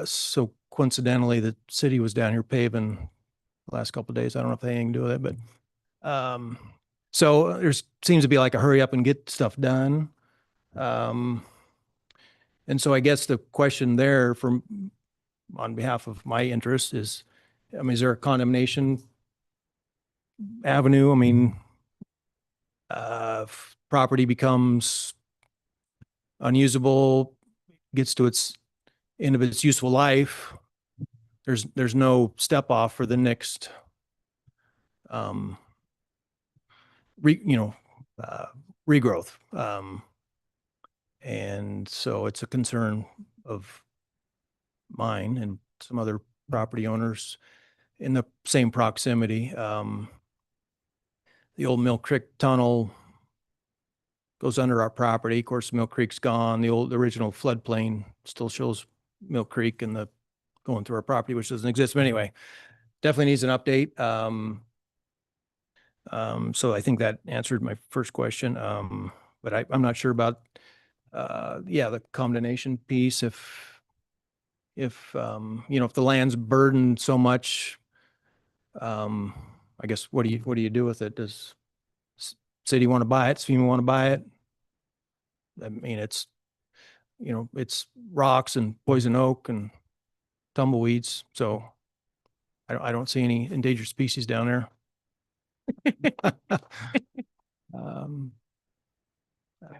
So coincidentally, the city was down here paving the last couple of days. I don't know if they had anything to do with it, but so there seems to be like a hurry up and get stuff done. And so I guess the question there on behalf of my interest is, is there a condemnation avenue? If property becomes unusable, gets to its end of its useful life, there's no step off for the next regrowth. And so it's a concern of mine and some other property owners in the same proximity. The old Mill Creek Tunnel goes under our property. Of course, Mill Creek's gone. The original floodplain still shows Mill Creek and the going through our property, which doesn't exist. But anyway, definitely needs an update. So I think that answered my first question. But I'm not sure about, the condemnation piece. If if, if the land's burdened so much, I guess, what do you do with it? Does city want to buy it? FEMA want to buy it? I mean, it's rocks and poison oak and tumbleweeds. So I don't see any endangered species down there. Um,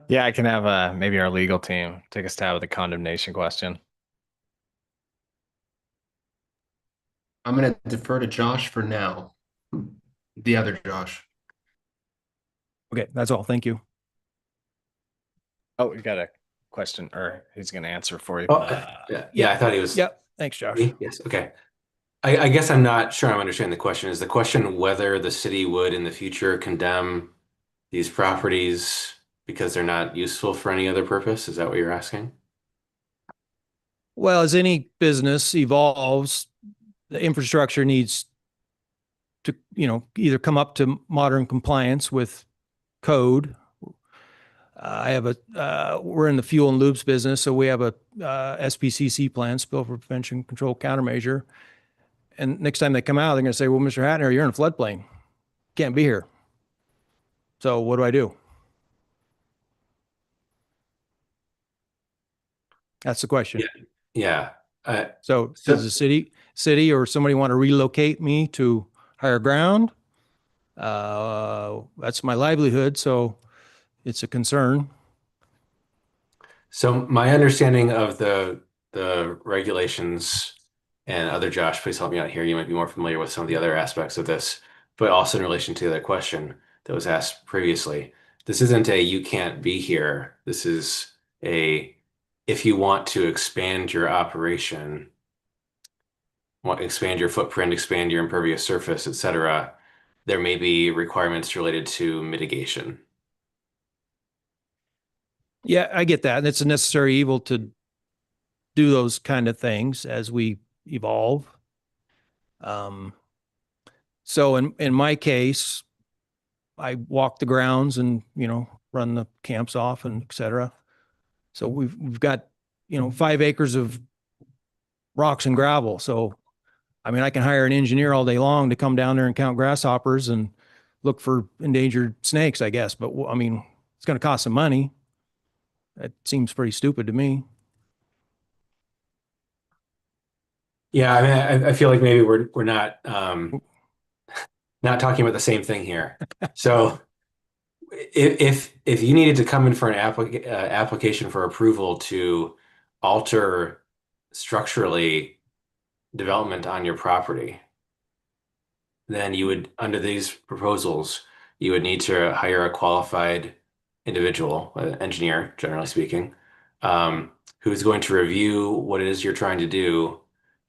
Yeah, I can have maybe our legal team take a stab at the condemnation question. I'm going to defer to Josh for now. The other Josh. Okay, that's all. Thank you. Oh, you got a question, or he's going to answer for you. Oh, yeah, I thought he was. Yep. Thanks, Josh. Me? Yes. Okay. I guess I'm not sure I'm understanding the question. Is the question whether the city would in the future condemn these properties because they're not useful for any other purpose? Is that what you're asking? Well, as any business evolves, the infrastructure needs to, either come up to modern compliance with code. We're in the fuel and lubes business, so we have a SPCC plan, spill prevention control countermeasure. And next time they come out, they're going to say, well, Mr. Hatner, you're in a floodplain. Can't be here. So what do I do? That's the question. Yeah. So does the city or somebody want to relocate me to higher ground? That's my livelihood, so it's a concern. So my understanding of the regulations, and other Josh, please help me out here. You might be more familiar with some of the other aspects of this, but also in relation to the question that was asked previously. This isn't a you can't be here. This is a if you want to expand your operation, expand your footprint, expand your impervious surface, etc., there may be requirements related to mitigation. Yeah, I get that. And it's a necessary evil to do those kind of things as we evolve. So in my case, I walk the grounds and, run the camps off and et cetera. So we've got, 5 acres of rocks and gravel. So, I mean, I can hire an engineer all day long to come down there and count grasshoppers and look for endangered snakes, I guess. But I mean, it's going to cost some money. That seems pretty stupid to me. Yeah, I mean, I feel like maybe we're not not talking about the same thing here. So if you needed to come in for an application for approval to alter structurally development on your property, then you would, under these proposals, you would need to hire a qualified individual, an engineer, generally speaking, who's going to review what it is you're trying to do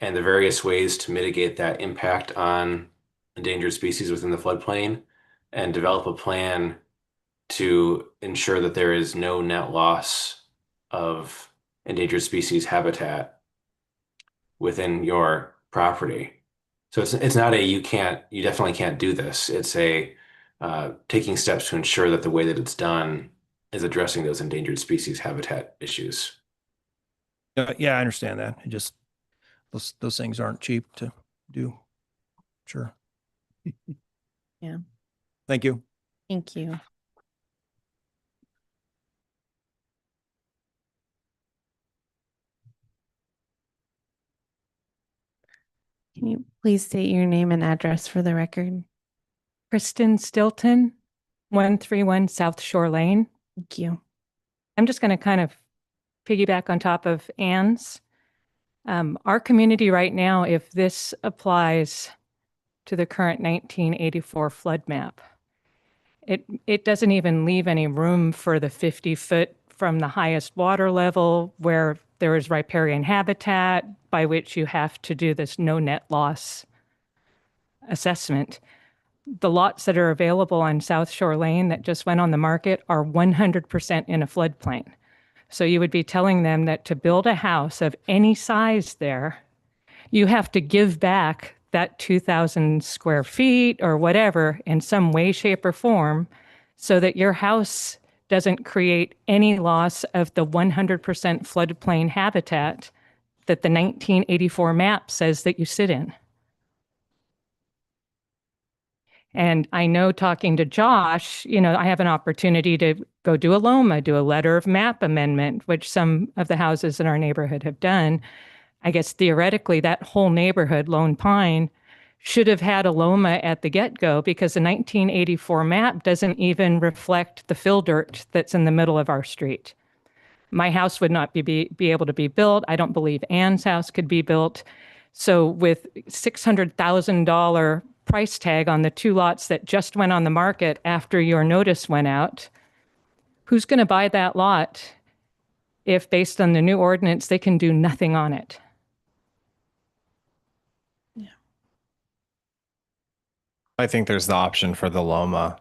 and the various ways to mitigate that impact on endangered species within the floodplain, and develop a plan to ensure that there is no net loss of endangered species habitat within your property. So it's not a you definitely can't do this. It's a taking steps to ensure that the way that it's done is addressing those endangered species habitat issues. Yeah, I understand that. It just those things aren't cheap to do. Sure. Yeah. Thank you. Thank you. Can you please state your name and address for the record? Kristen Stilton, 131 South Shore Lane. Thank you. I'm just going to kind of piggyback on top of Anne's. Our community right now, if this applies to the current 1984 flood map, it doesn't even leave any room for the 50-foot from the highest water level where there is riparian habitat by which you have to do this no net loss assessment. The lots that are available on South Shore Lane that just went on the market are 100% in a floodplain. So you would be telling them that to build a house of any size there, you have to give back that 2,000 square feet or whatever in some way, shape, or form so that your house doesn't create any loss of the 100% floodplain habitat that the 1984 map says that you sit in. And I know talking to Josh, I have an opportunity to go do a LOMA, do a letter of map amendment, which some of the houses in our neighborhood have done. I guess theoretically that whole neighborhood, Lone Pine, should have had a LOMA at the get-go because the 1984 map doesn't even reflect the fill dirt that's in the middle of our street. My house would not be able to be built. I don't believe Ann's house could be built. So with $600,000 price tag on the 2 lots that just went on the market after your notice went out, who's going to buy that lot if based on the new ordinance, they can do nothing on it? I think there's the option for the Loma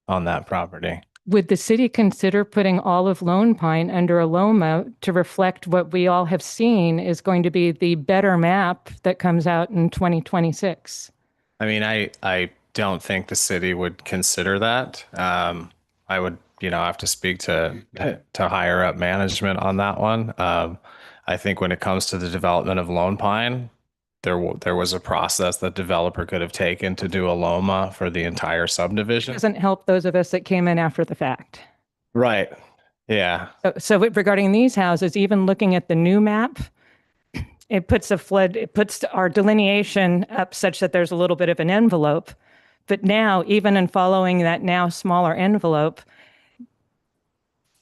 on that property. Would the city consider putting all of Lone Pine under a LOMA to reflect what we all have seen is going to be the better map that comes out in 2026? I mean, I don't think the city would consider that. I would, have to speak to higher up management on that one. I think when it comes to the development of Lone Pine, there was a process that developer could have taken to do a LOMA for the entire subdivision. Doesn't help those of us that came in after the fact. Right. Yeah. So regarding these houses, even looking at the new map, it puts our delineation up such that there's a little bit of an envelope. But now, even in following that now smaller envelope,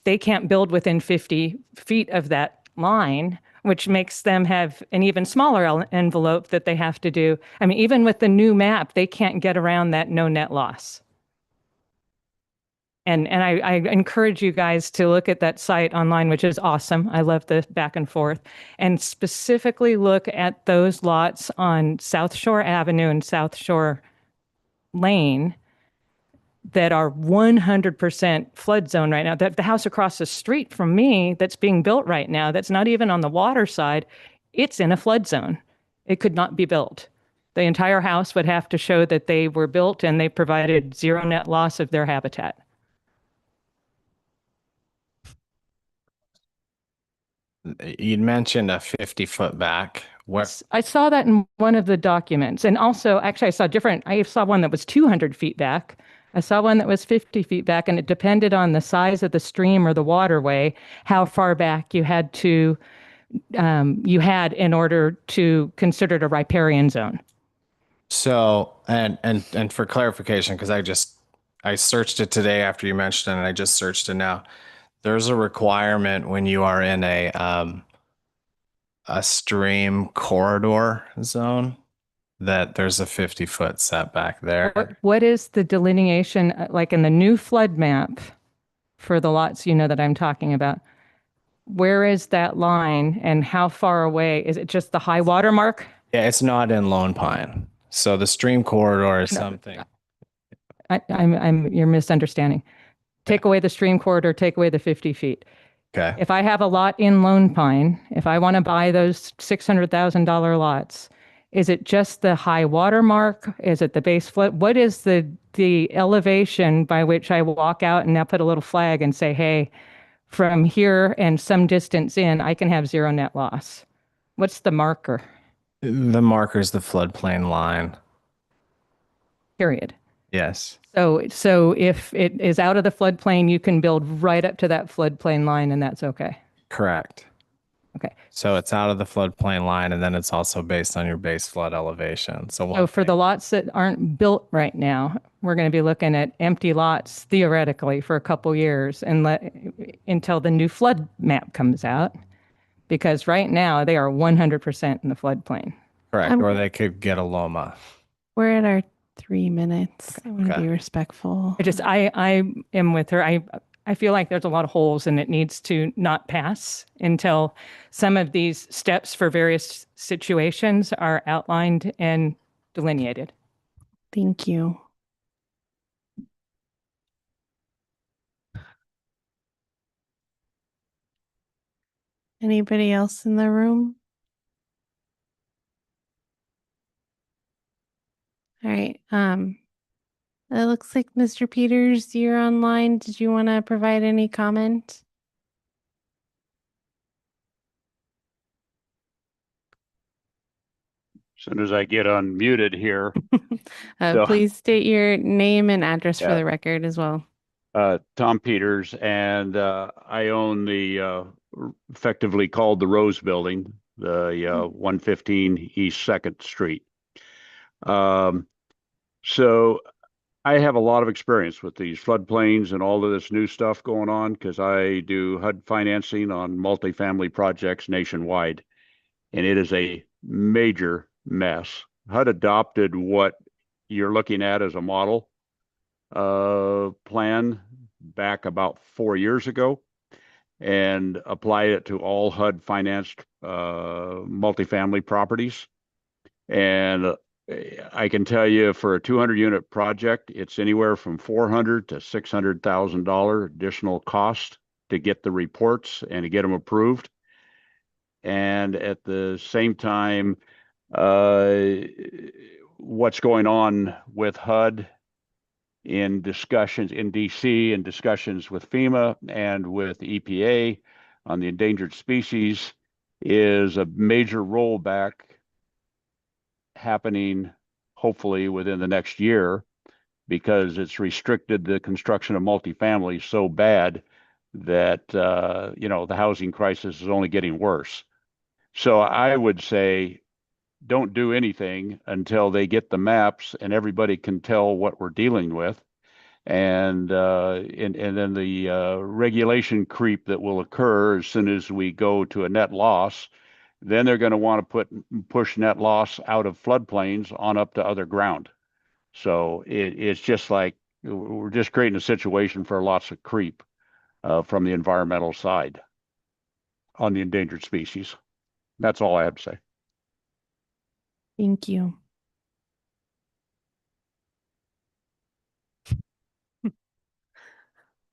they can't build within 50 feet of that line, which makes them have an even smaller envelope that they have to do. I mean, even with the new map, they can't get around that no net loss. And I encourage you guys to look at that site online, which is awesome. I love the back and forth. And specifically look at those lots on South Shore Avenue and South Shore Lane that are 100% flood zone right now. The house across the street from me that's being built right now, that's not even on the water side, it's in a flood zone. It could not be built. The entire house would have to show that they were built and they provided zero net loss of their habitat. You'd mentioned a 50-foot back. I saw that in one of the documents. And also, actually, I saw one that was 200 feet back. I saw one that was 50 feet back, and it depended on the size of the stream or the waterway, how far back you had in order to consider it a riparian zone. So, and for clarification, because I searched it today after you mentioned it, and I just searched it now. There's a requirement when you are in a stream corridor zone that there's a 50-foot setback there. What is the delineation like in the new flood map for the lots that I'm talking about? Where is that line and how far away? Is it just the high water mark? Yeah, it's not in Lone Pine. So the stream corridor is something. You're misunderstanding. Take away the stream corridor, take away the 50 feet. Okay. If I have a lot in Lone Pine, if I want to buy those $600,000 lots, is it just the high water mark? Is it the base flood? What is the elevation by which I walk out and now put a little flag and say, hey, from here and some distance in, I can have zero net loss? What's the marker? The marker is the floodplain line. Period. Yes. So if it is out of the floodplain, you can build right up to that floodplain line and that's okay. Correct. Okay. So it's out of the floodplain line, and then it's also based on your base flood elevation. So for the lots that aren't built right now, we're going to be looking at empty lots theoretically for a couple years until the new flood map comes out, because right now they are 100% in the floodplain. Correct. Or they could get a LOMA. We're at our 3 minutes. I want to be respectful. I am with her. I feel like there's a lot of holes and it needs to not pass until some of these steps for various situations are outlined and delineated. Thank you. Anybody else in the room? All right. It looks like Mr. Peters, you're online. Did you want to provide any comment? soon as I get unmuted here. So, Please state your name and address for Yeah. the record as well. Tom Peters, and I own the effectively called the Rose Building, the 115 East 2nd Street. So I have a lot of experience with these floodplains and all of this new stuff going on because I do HUD financing on multifamily projects nationwide, and it is a major mess. HUD adopted what you're looking at as a model plan back about 4 years ago and applied it to all HUD financed multifamily properties. And I can tell you for a 200 unit project, it's anywhere from $400,000 to $600,000 additional cost to get the reports and to get them approved. And at the same time, what's going on with HUD in discussions in DC and discussions with FEMA and with EPA on the endangered species is a major rollback happening hopefully within the next year because it's restricted the construction of multifamily so bad that the housing crisis is only getting worse. So I would say don't do anything until they get the maps and everybody can tell what we're dealing with. And then the regulation creep that will occur as soon as we go to a net loss, then they're going to want to push net loss out of floodplains on up to other ground. So it's just like we're just creating a situation for lots of creep from the environmental side on the endangered species. That's all I have to say. Thank you.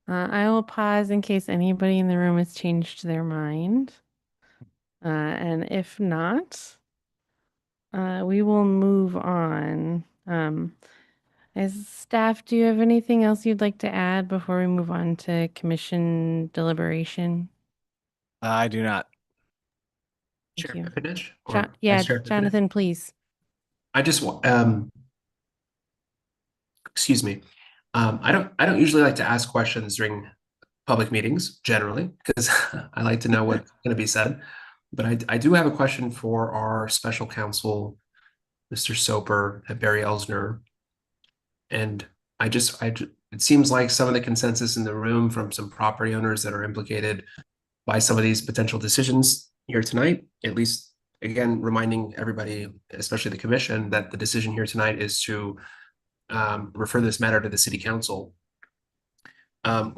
I will pause in case anybody in the room has changed their mind. And if not, we will move on. As staff, do you have anything else you'd like to add before we move on to commission deliberation? I do not. Thank Chair you. Pipinich? Or Yeah, Vice Chair Pipinich? Jonathan, please. I just want, excuse me. I don't usually like to ask questions during public meetings generally because I like to know what's going to be said. But I do have a question for our special counsel, Mr. Soper and Barry Elsner. And it seems like some of the consensus in the room from some property owners that are implicated by some of these potential decisions here tonight, at least again, reminding everybody, especially the commission, that the decision here tonight is to refer this matter to the city council. I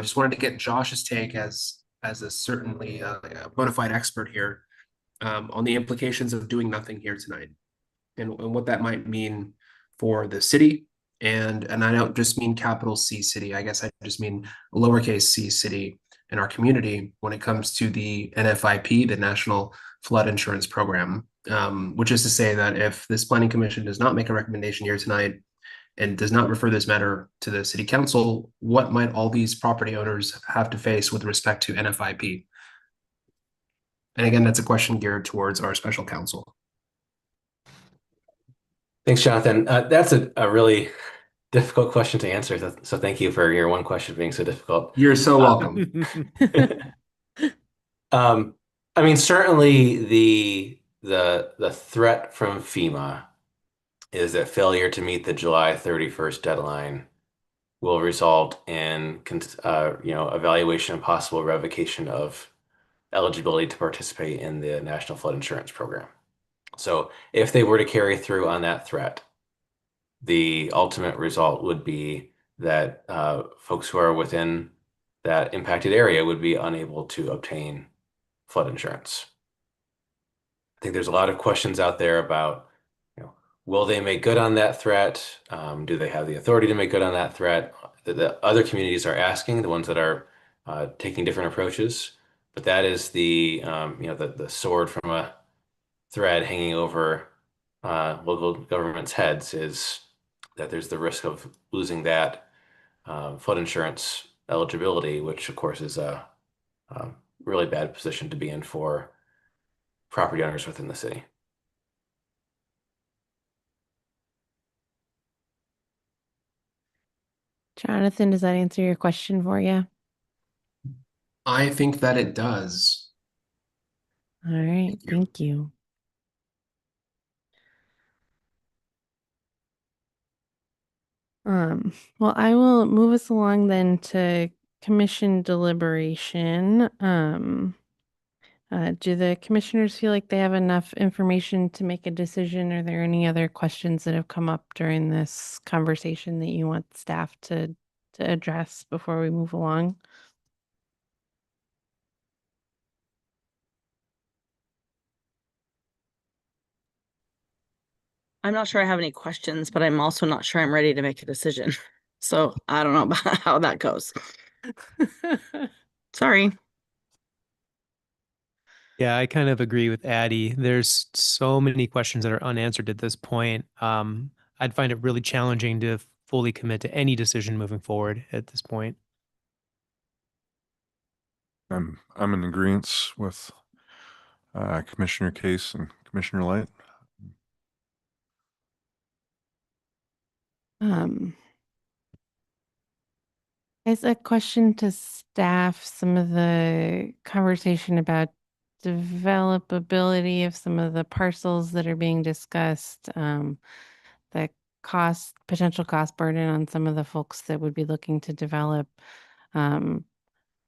just wanted to get Josh's take as a certainly a bona fide expert here on the implications of doing nothing here tonight and what that might mean for the city. And I don't just mean capital C city. I guess I just mean lowercase c city in our community when it comes to the NFIP, the National Flood Insurance Program, which is to say that if this planning commission does not make a recommendation here tonight and does not refer this matter to the city council, what might all these property owners have to face with respect to NFIP? And again, that's a question geared towards our special counsel. Thanks, Jonathan. That's a really difficult question to answer. So thank you for your one question being so difficult. You're so welcome. I mean, certainly the threat from FEMA is that failure to meet the July 31st deadline will result in evaluation and possible revocation of eligibility to participate in the National Flood Insurance Program. So if they were to carry through on that threat, the ultimate result would be that folks who are within that impacted area would be unable to obtain flood insurance. I think there's a lot of questions out there about, will they make good on that threat? Do they have the authority to make good on that threat? The other communities are asking, the ones that are taking different approaches, but that is the sword from a thread hanging over local governments' heads, is that there's the risk of losing that flood insurance eligibility, which of course is a really bad position to be in for property owners within the city. Jonathan, does that answer your question for you? I think that it does. All right, thank you. Well, I will move us along then to commission deliberation. Do the commissioners feel like they have enough information to make a decision? Are there any other questions that have come up during this conversation that you want staff to address before we move along? I'm not sure I have any questions, but I'm also not sure I'm ready to make a decision. So I don't know about how that goes. Sorry. Yeah, I kind of agree with Addie. There's so many questions that are unanswered at this point. I'd find it really challenging to fully commit to any decision moving forward at this point. I'm in agreement with Commissioner Case and Commissioner Light. As a question to staff, some of the conversation about developability of some of the parcels that are being discussed, the potential cost burden on some of the folks that would be looking to develop. Are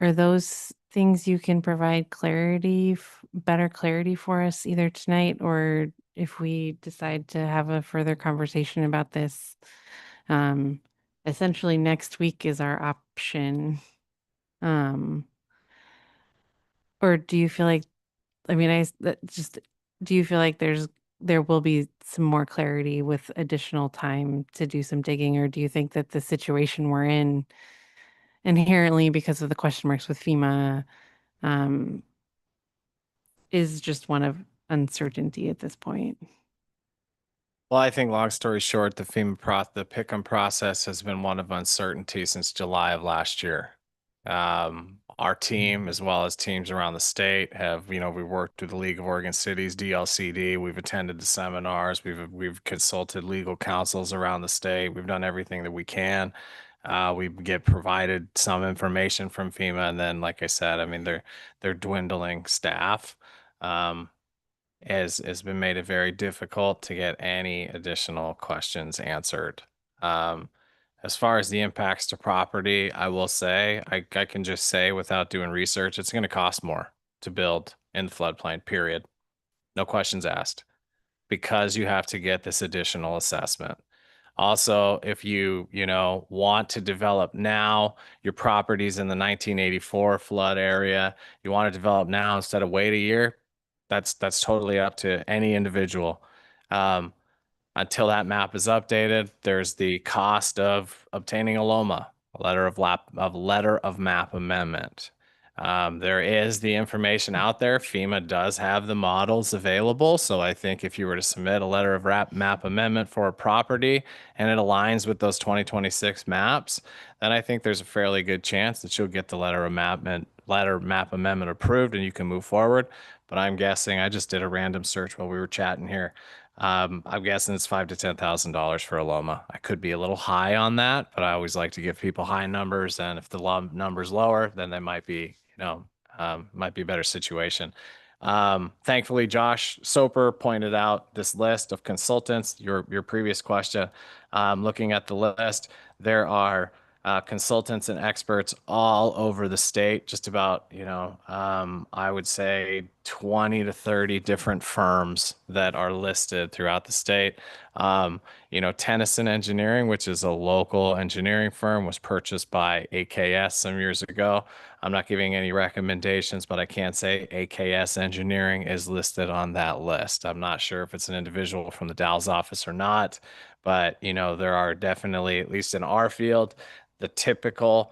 those things you can provide better clarity for us either tonight or if we decide to have a further conversation about this? Essentially next week is our option. Or do you feel like, I mean, do you feel like there will be some more clarity with additional time to do some digging, or do you think that the situation we're in inherently because of the question marks with FEMA, is just one of uncertainty at this point? Well, I think long story short, the the pick'em process has been one of uncertainty since July of last year. Our team, as well as teams around the state, we worked with the League of Oregon Cities, DLCD. We've attended the seminars. We've consulted legal counsels around the state. We've done everything that we can. We get provided some information from FEMA, and then, like I said, I mean, they're dwindling staff. Has been made it very difficult to get any additional questions answered. As far as the impacts to property, I will say, I can just say without doing research, it's going to cost more to build in the floodplain, period. No questions asked, because you have to get this additional assessment. Also, if you want to develop now, your property's in the 1984 flood area, you want to develop now instead of wait a year, that's totally up to any individual. Until that map is updated, there's the cost of obtaining a LOMA, a letter of map amendment. There is the information out there. FEMA does have the models available. So I think if you were to submit a letter of map amendment for a property and it aligns with those 2026 maps, then I think there's a fairly good chance that you'll get the letter of map amendment approved and you can move forward. But I'm guessing, I just did a random search while we were chatting here. I'm guessing it's $5,000 to $10,000 for a LOMA. I could be a little high on that, but I always like to give people high numbers. And if the number's lower, then they might be, might be a better situation. Thankfully, Josh Soper pointed out this list of consultants. Your previous question, looking at the list, there are consultants and experts all over the state, just about, I would say 20 to 30 different firms that are listed throughout the state. Tennyson Engineering, which is a local engineering firm, was purchased by AKS some years ago. I'm not giving any recommendations, but I can say AKS Engineering is listed on that list. I'm not sure if it's an individual from the Dalles office or not, but there are definitely, at least in our field, the typical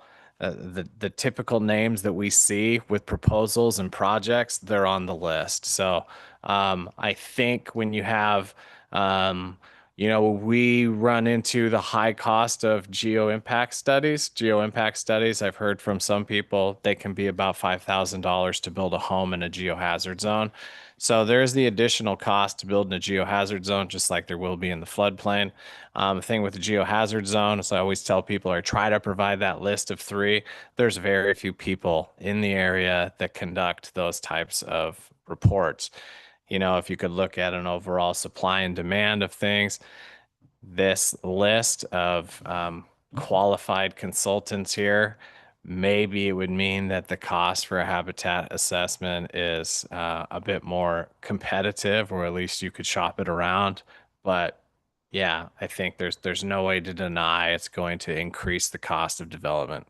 names that we see with proposals and projects, they're on the list. So I think when you have we run into the high cost of geo impact studies. Geo impact studies, I've heard from some people, they can be about $5,000 to build a home in a geohazard zone. So there's the additional cost to build in a geohazard zone, just like there will be in the floodplain. The thing with the geohazard zone, as I always tell people, or try to provide that list of 3. There's very few people in the area that conduct those types of reports. If you could look at an overall supply and demand of things, this list of qualified consultants here, maybe it would mean that the cost for a habitat assessment is a bit more competitive, or at least you could shop it around. But yeah, I think there's no way to deny it's going to increase the cost of development.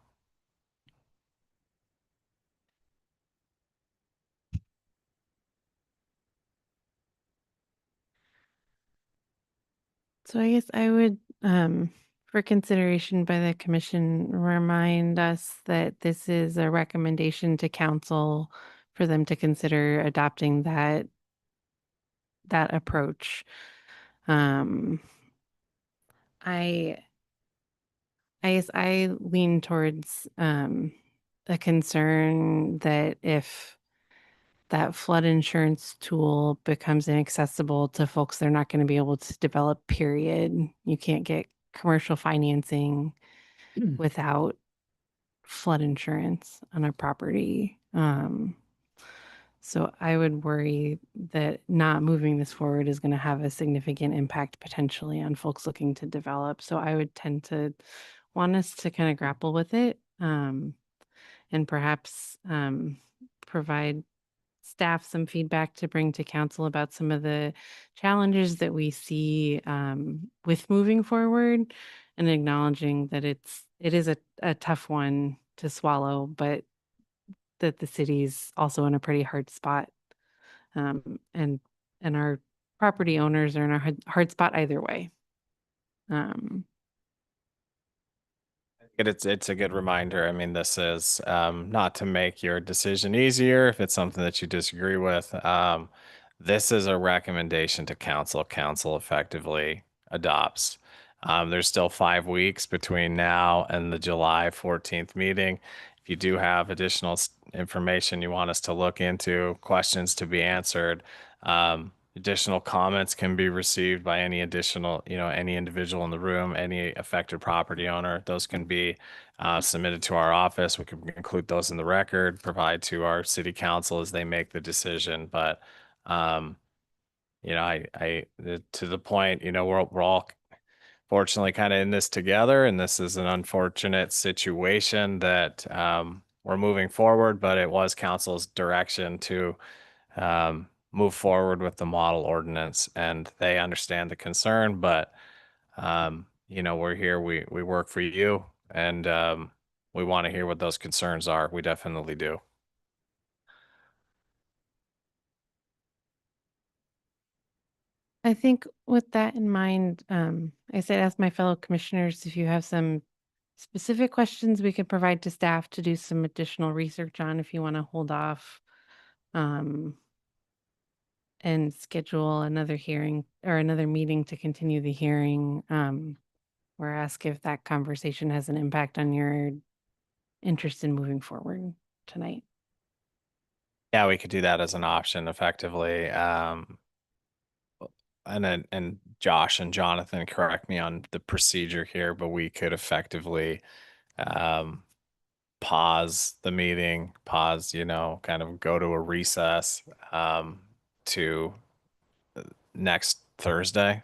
So I guess I would, for consideration by the commission, remind us that this is a recommendation to council for them to consider adopting that approach. I guess I lean towards a concern that if that flood insurance tool becomes inaccessible to folks, they're not going to be able to develop, period. You can't get commercial financing without flood insurance on a property. So I would worry that not moving this forward is going to have a significant impact potentially on folks looking to develop. So I would tend to want us to kind of grapple with it, and perhaps provide staff some feedback to bring to council about some of the challenges that we see with moving forward, and acknowledging that it is a tough one to swallow, but that the city's also in a pretty hard spot. And our property owners are in a hard spot either way. It's a good reminder. I mean, this is not to make your decision easier if it's something that you disagree with. This is a recommendation to council. Council effectively adopts. There's still 5 weeks between now and the July 14th meeting. If you do have additional information you want us to look into, questions to be answered, additional comments can be received by any individual in the room, any affected property owner. Those can be submitted to our office. We can include those in the record, provide to our city council as they make the decision. But, to the point, we're all fortunately kind of in this together, and this is an unfortunate situation that we're moving forward, but it was council's direction to move forward with the model ordinance, and they understand the concern, but we're here, we work for you, and we want to hear what those concerns are. We definitely do. I think with that in mind, I said, ask my fellow commissioners if you have some specific questions we could provide to staff to do some additional research on, if you want to hold off and schedule another hearing or another meeting to continue the hearing, or ask if that conversation has an impact on your interest in moving forward tonight. Yeah, we could do that as an option effectively. And Josh and Jonathan, correct me on the procedure here, but we could effectively pause the meeting, kind of go to a recess to next Thursday.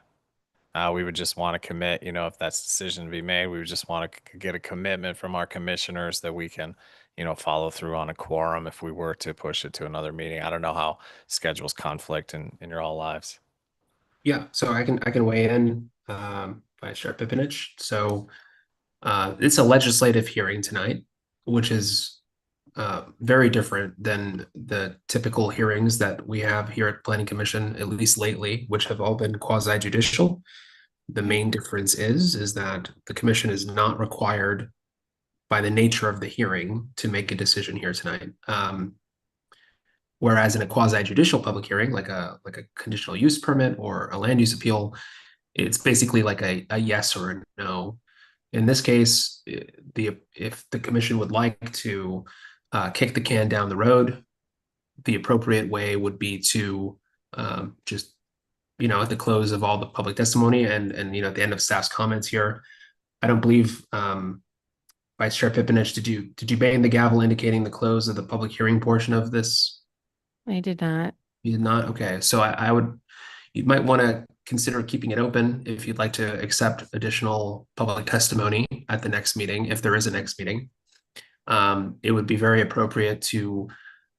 We would just want to commit, if that's decision to be made, we would just want to get a commitment from our commissioners that we can, follow through on a quorum if we were to push it to another meeting. I don't know how schedules conflict in your all lives. Yeah, so I can weigh in, Vice Chair Pipinich. So it's a legislative hearing tonight, which is very different than the typical hearings that we have here at Planning Commission, at least lately, which have all been quasi-judicial. The main difference is that the commission is not required by the nature of the hearing to make a decision here tonight. Whereas in a quasi-judicial public hearing, like a conditional use permit or a land use appeal, it's basically like a yes or a no. In this case, if the commission would like to kick the can down the road, the appropriate way would be to just, at the close of all the public testimony and at the end of staff's comments here, I don't believe Vice Chair Pipinich, did you bang the gavel indicating the close of the public hearing portion of this? I did not. You did not? Okay, so you might want to consider keeping it open if you'd like to accept additional public testimony at the next meeting, if there is a next meeting. It would be very appropriate to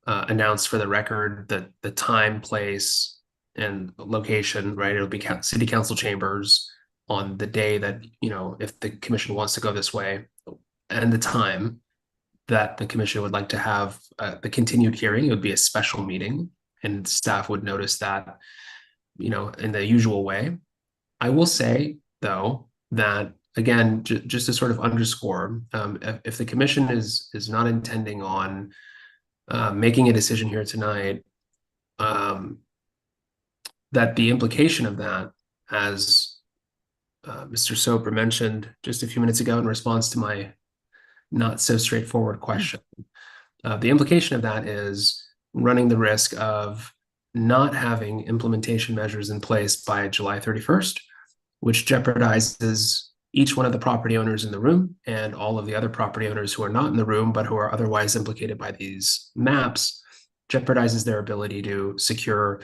announce for the record that the time, place, and location, right? It'll be city council chambers on the day that, if the commission wants to go this way, and the time that the commission would like to have the continued hearing. It would be a special meeting, and staff would notice that, in the usual way. I will say, though, that again, just to sort of underscore, if the commission is not intending on making a decision here tonight, that the implication of that, as Mr. Soper mentioned just a few minutes ago in response to my not so straightforward question, the implication of that is running the risk of not having implementation measures in place by July 31st, which jeopardizes each one of the property owners in the room and all of the other property owners who are not in the room but who are otherwise implicated by these maps, jeopardizes their ability to secure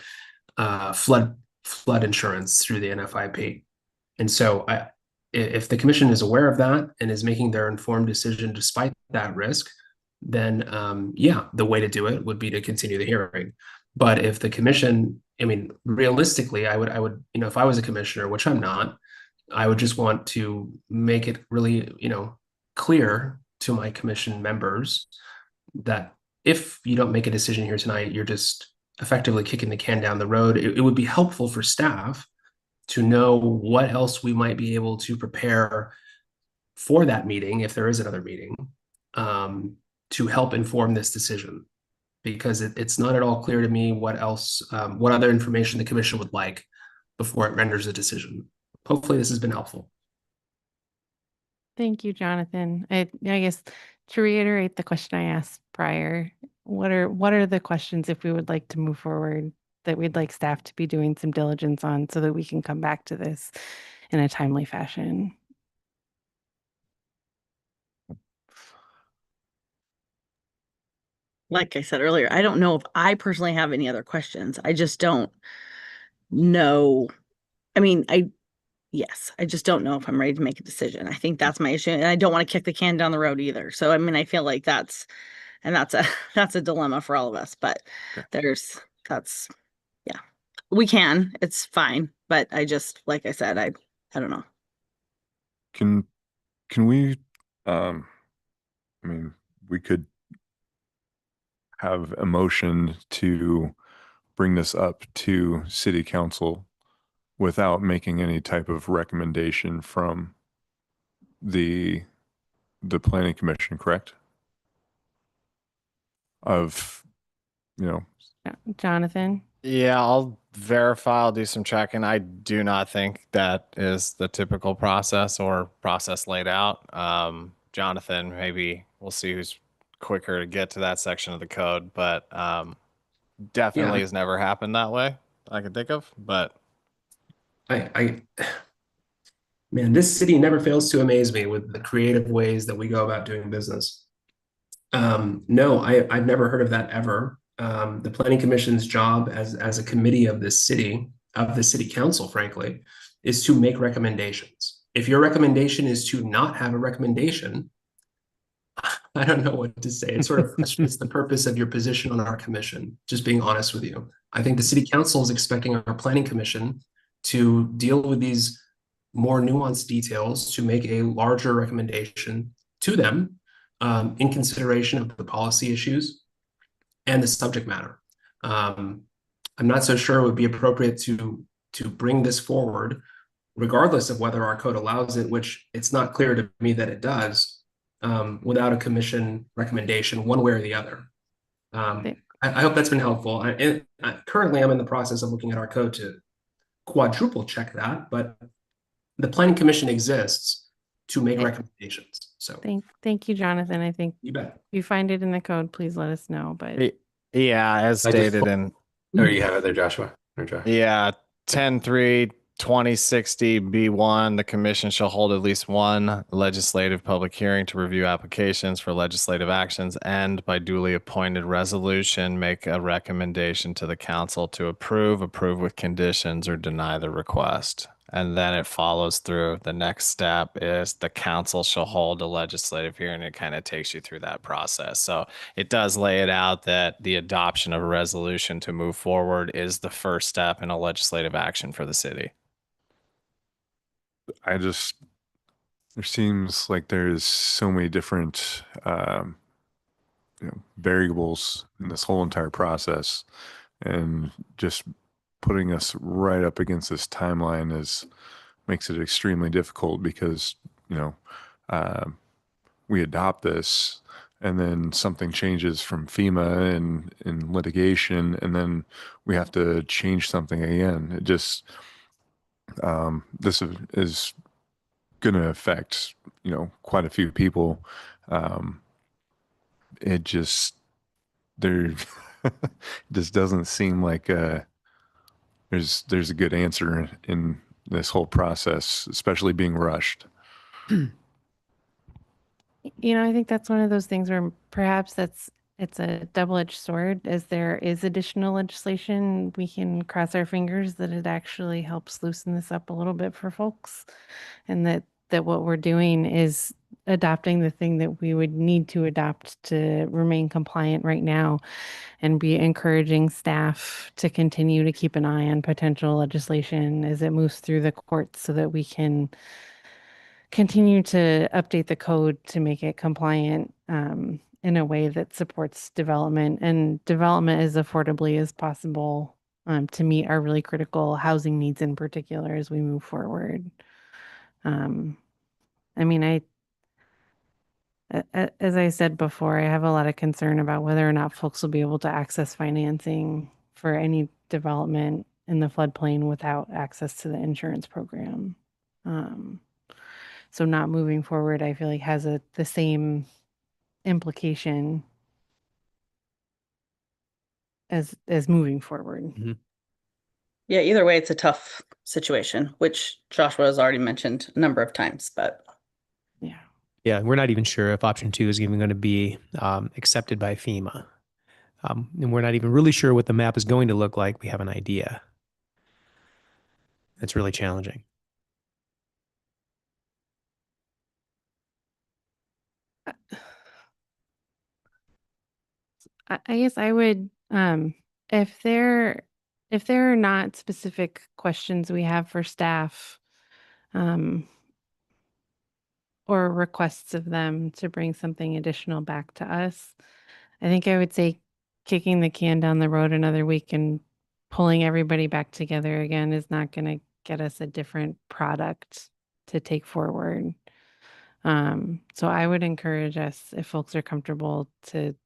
flood insurance through the NFIP. And so if the commission is aware of that and is making their informed decision despite that risk, then the way to do it would be to continue the hearing. But if the commission, realistically, I would, if I was a commissioner, which I'm not, I would just want to make it really, clear to my commission members that if you don't make a decision here tonight, you're just effectively kicking the can down the road. It would be helpful for staff to know what else we might be able to prepare for that meeting, if there is another meeting, to help inform this decision. Because it's not at all clear to me what else, what other information the commission would like before it renders a decision. Hopefully this has been helpful. Thank you, Jonathan. I guess to reiterate the question I asked prior, what are the questions, if we would like to move forward, that we'd like staff to be doing some diligence on so that we can come back to this in a timely fashion? Like I said earlier, I don't know if I personally have any other questions. I just don't know. Yes, I just don't know if I'm ready to make a decision. I think that's my issue. And I don't want to kick the can down the road either. So, I feel like that's a dilemma for all of us, but we can, it's fine. But I just, like I said, I don't know. Can we, we could have a motion to bring this up to city council without making any type of recommendation from the planning commission, correct? Jonathan? Yeah, I'll verify. I'll do some checking. I do not think that is the typical process or process laid out. Jonathan, maybe we'll see who's quicker to get to that section of the code, but definitely has never happened that way I can think of. But Man, this city never fails to amaze me with the creative ways that we go about doing business. No, I've never heard of that ever. The Planning Commission's job as a committee of this city, of the city council, frankly, is to make recommendations. If your recommendation is to not have a recommendation, I don't know what to say. It sort of frustrates the purpose of your position on our commission, just being honest with you. I think the city council is expecting our planning commission to deal with these more nuanced details, to make a larger recommendation to them in consideration of the policy issues and the subject matter. I'm not so sure it would be appropriate to bring this forward, regardless of whether our code allows it, which it's not clear to me that it does, without a commission recommendation one way or the other. I hope that's been helpful. Currently, I'm in the process of looking at our code to quadruple check that, but the planning commission exists to make Okay. recommendations. So Thank you, Jonathan. I think you bet. if you find it in the code, please let us know. But Yeah, as I just- stated in Or you have it there, Joshua or Josh. Yeah, 10-3-2060 B1, the commission shall hold at least one legislative public hearing to review applications for legislative actions and by duly appointed resolution, make a recommendation to the council to approve with conditions, or deny the request. And then it follows through. The next step is the council shall hold a legislative hearing. It kind of takes you through that process. So it does lay it out that the adoption of a resolution to move forward is the first step in a legislative action for the city. There seems like there's so many different variables in this whole entire process, and just putting us right up against this timeline makes it extremely difficult because we adopt this and then something changes from FEMA and in litigation, and then we have to change something again. It just this is going to affect quite a few people. It just there just doesn't seem like there's a good answer in this whole process, especially being rushed. I think that's one of those things where perhaps it's a double-edged sword. As there is additional legislation, we can cross our fingers that it actually helps loosen this up a little bit for folks, and that what we're doing is adopting the thing that we would need to adopt to remain compliant right now, and be encouraging staff to continue to keep an eye on potential legislation as it moves through the courts so that we can continue to update the code to make it compliant in a way that supports development and development as affordably as possible to meet our really critical housing needs in particular as we move forward. I mean, as I said before, I have a lot of concern about whether or not folks will be able to access financing for any development in the floodplain without access to the insurance program. So not moving forward, I feel like has the same implication as moving forward. Yeah, either way, it's a tough situation, which Joshua has already mentioned a number of times, but Yeah, we're not even sure if option 2 is even going to be accepted by FEMA. And we're not even really sure what the map is going to look like. We have an idea. That's really challenging. I guess I would, if there are not specific questions we have for staff, or requests of them to bring something additional back to us, I think I would say kicking the can down the road another week and pulling everybody back together again is not going to get us a different product to take forward. So I would encourage us, if folks are comfortable, I'm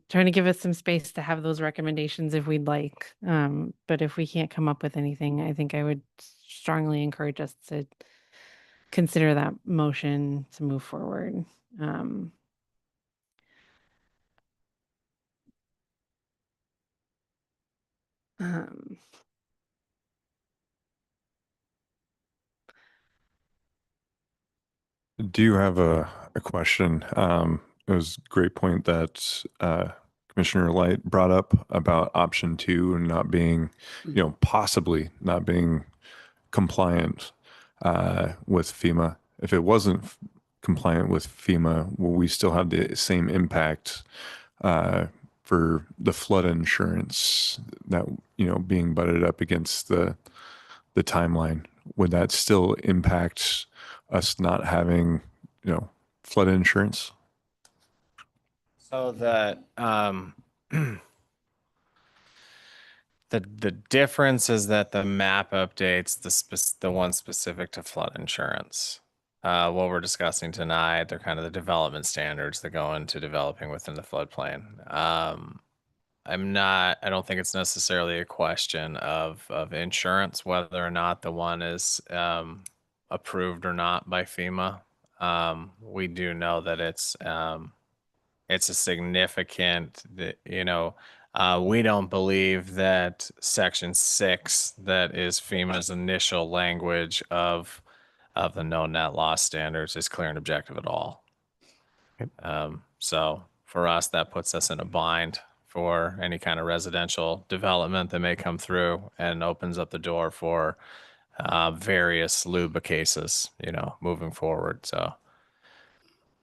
trying to give us some space to have those recommendations if we'd like. But if we can't come up with anything, I think I would strongly encourage us to consider that motion to move forward. Do you have a question? It was a great point that Commissioner Light brought up about option 2 and not being, possibly not being compliant with FEMA. If it wasn't compliant with FEMA, will we still have the same impact for the flood insurance that, being butted up against the timeline? Would that still impact us not having, flood insurance? So that the difference is that the map updates the one specific to flood insurance. What we're discussing tonight, they're kind of the development standards that go into developing within the floodplain. I don't think it's necessarily a question of insurance, whether or not the one is approved or not by FEMA. We do know that it's a significant, we don't believe that Section 6, that is FEMA's initial language of the no net loss standards, is clear and objective at all. So for us, that puts us in a bind for any kind of residential development that may come through, and opens up the door for various LUBA cases, moving forward. So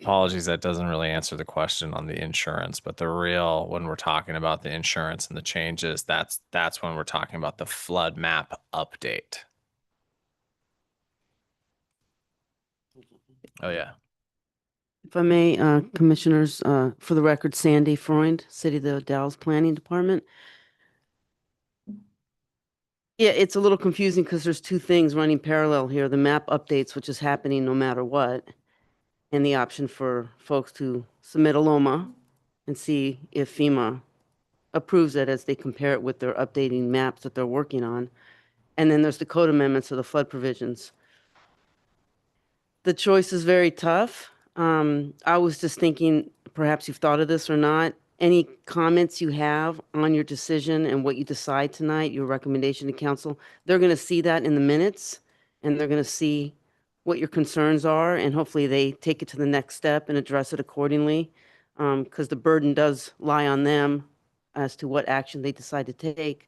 apologies, that doesn't really answer the question on the insurance, but when we're talking about the insurance and the changes, that's when we're talking about the flood map update. Oh yeah. If I may, Commissioners, for the record, Sandy Freund, City of the Dalles Planning Department. Yeah, it's a little confusing because there's two things running parallel here. The map updates, which is happening no matter what, and the option for folks to submit a LOMA and see if FEMA approves it as they compare it with their updating maps that they're working on. And then there's the code amendments of the flood provisions. The choice is very tough. I was just thinking, perhaps you've thought of this or not. Any comments you have on your decision and what you decide tonight, your recommendation to council, they're going to see that in the minutes, and they're going to see what your concerns are, and hopefully they take it to the next step and address it accordingly, because the burden does lie on them as to what action they decide to take.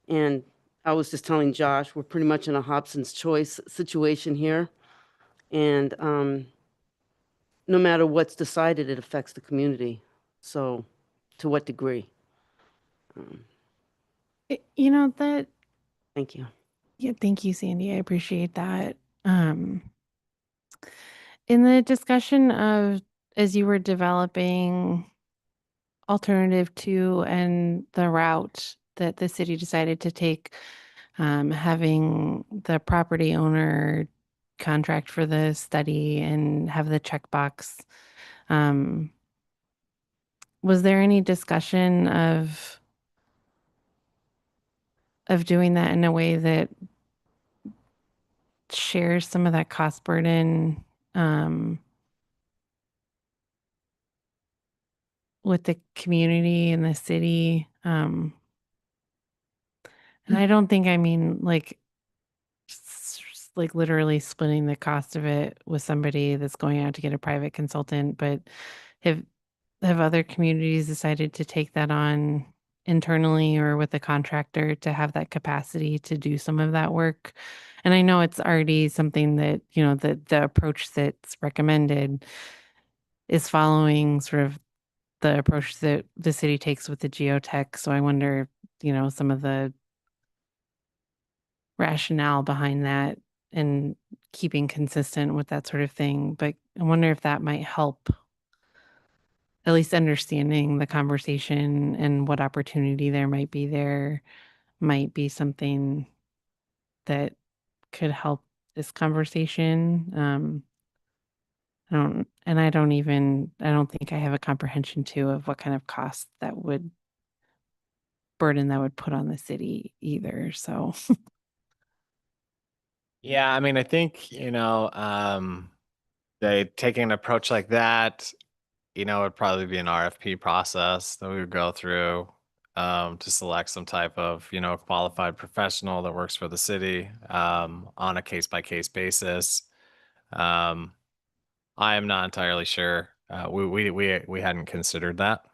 And I was just telling Josh, we're pretty much in a Hobson's choice situation here. And no matter what's decided, it affects the community. So to what degree? That. Thank you. Yeah, thank you, Sandy. I appreciate that. In the discussion of, as you were developing alternative 2 and the route that the city decided to take, having the property owner contract for the study and have the checkbox, was there any discussion of doing that in a way that shares some of that cost burden with the community and the city? And I don't think I mean like literally splitting the cost of it with somebody that's going out to get a private consultant, but have other communities decided to take that on internally or with a contractor to have that capacity to do some of that work? And I know it's already something that, the approach that's recommended is following sort of the approach that the city takes with the geotech. So I wonder, some of the rationale behind that and keeping consistent with that sort of thing. But I wonder if that might help, at least understanding the conversation and what opportunity there might be something that could help this conversation. I don't think I have a comprehension too of what kind of cost burden that would put on the city either. So Yeah, I mean, I think, they taking an approach like that, would probably be an RFP process that we would go through to select some type of, qualified professional that works for the city on a case-by-case basis. I am not entirely sure. We hadn't considered that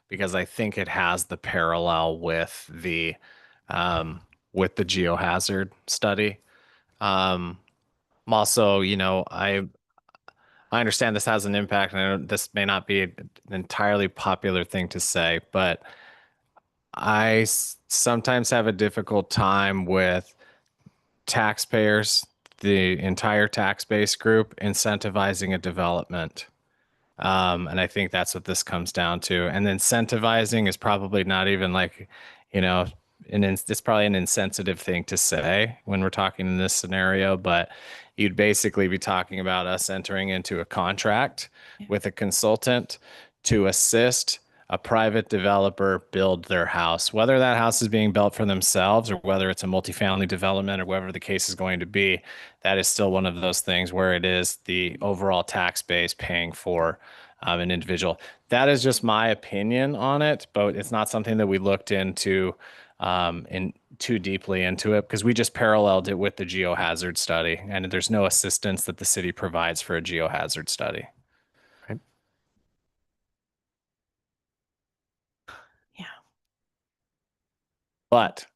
because I think it has the parallel with the geohazard study. I'm also, I understand this has an impact, and this may not be an entirely popular thing to say, but I sometimes have a difficult time with taxpayers, the entire tax base group, incentivizing a development. And I think that's what this comes down to. And incentivizing is probably not even like, it's probably an insensitive thing to say when we're talking in this scenario, but you'd basically be talking about us entering into a contract with a consultant to assist a private developer build their house, whether that house is being built for themselves or whether it's a multifamily development or whatever the case is going to be, that is still one of those things where it is the overall tax base paying for an individual. That is just my opinion on it, but it's not something that we looked into in too deeply into it because we just paralleled it with the geohazard study, and there's no assistance that the city provides for a geohazard study. Right. But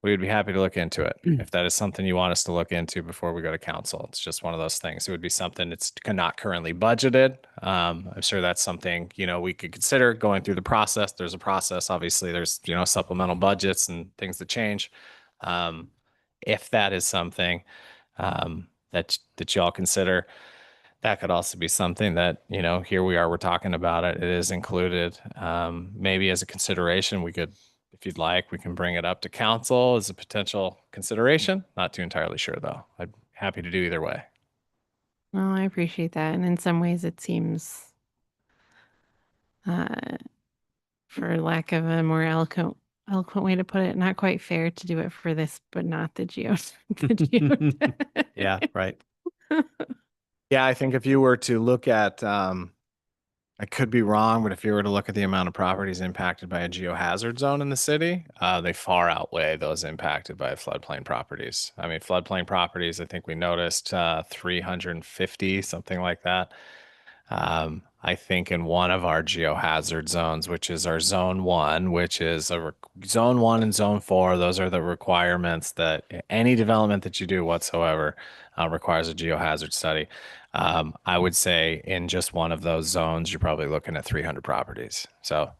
we would be happy to look into it if that is something you want us to look into before we go to council. It's just one of those things. It would be something that's not currently budgeted. I'm sure that's something, we could consider going through the process. There's a process. Obviously, there's, supplemental budgets and things that change. If that is something that y'all consider, that could also be something that, here we are, we're talking about it. It is included. Maybe as a consideration, we could, if you'd like, we can bring it up to council as a potential consideration. Not too entirely sure though. I'm happy to do either way. Well, I appreciate that. And in some ways it seems, for lack of a more eloquent way to put it, not quite fair to do it for this, but not the the Yeah, right. Yeah, I think if you were to look at, I could be wrong, but if you were to look at the amount of properties impacted by a geohazard zone in the city, they far outweigh those impacted by floodplain properties. I mean, floodplain properties, I think we noticed 350, something like that. I think in one of our geohazard zones, which is our zone 1, which is zone 1 and zone 4, those are the requirements that any development that you do whatsoever requires a geohazard study. I would say in just one of those zones, you're probably looking at 300 properties. So,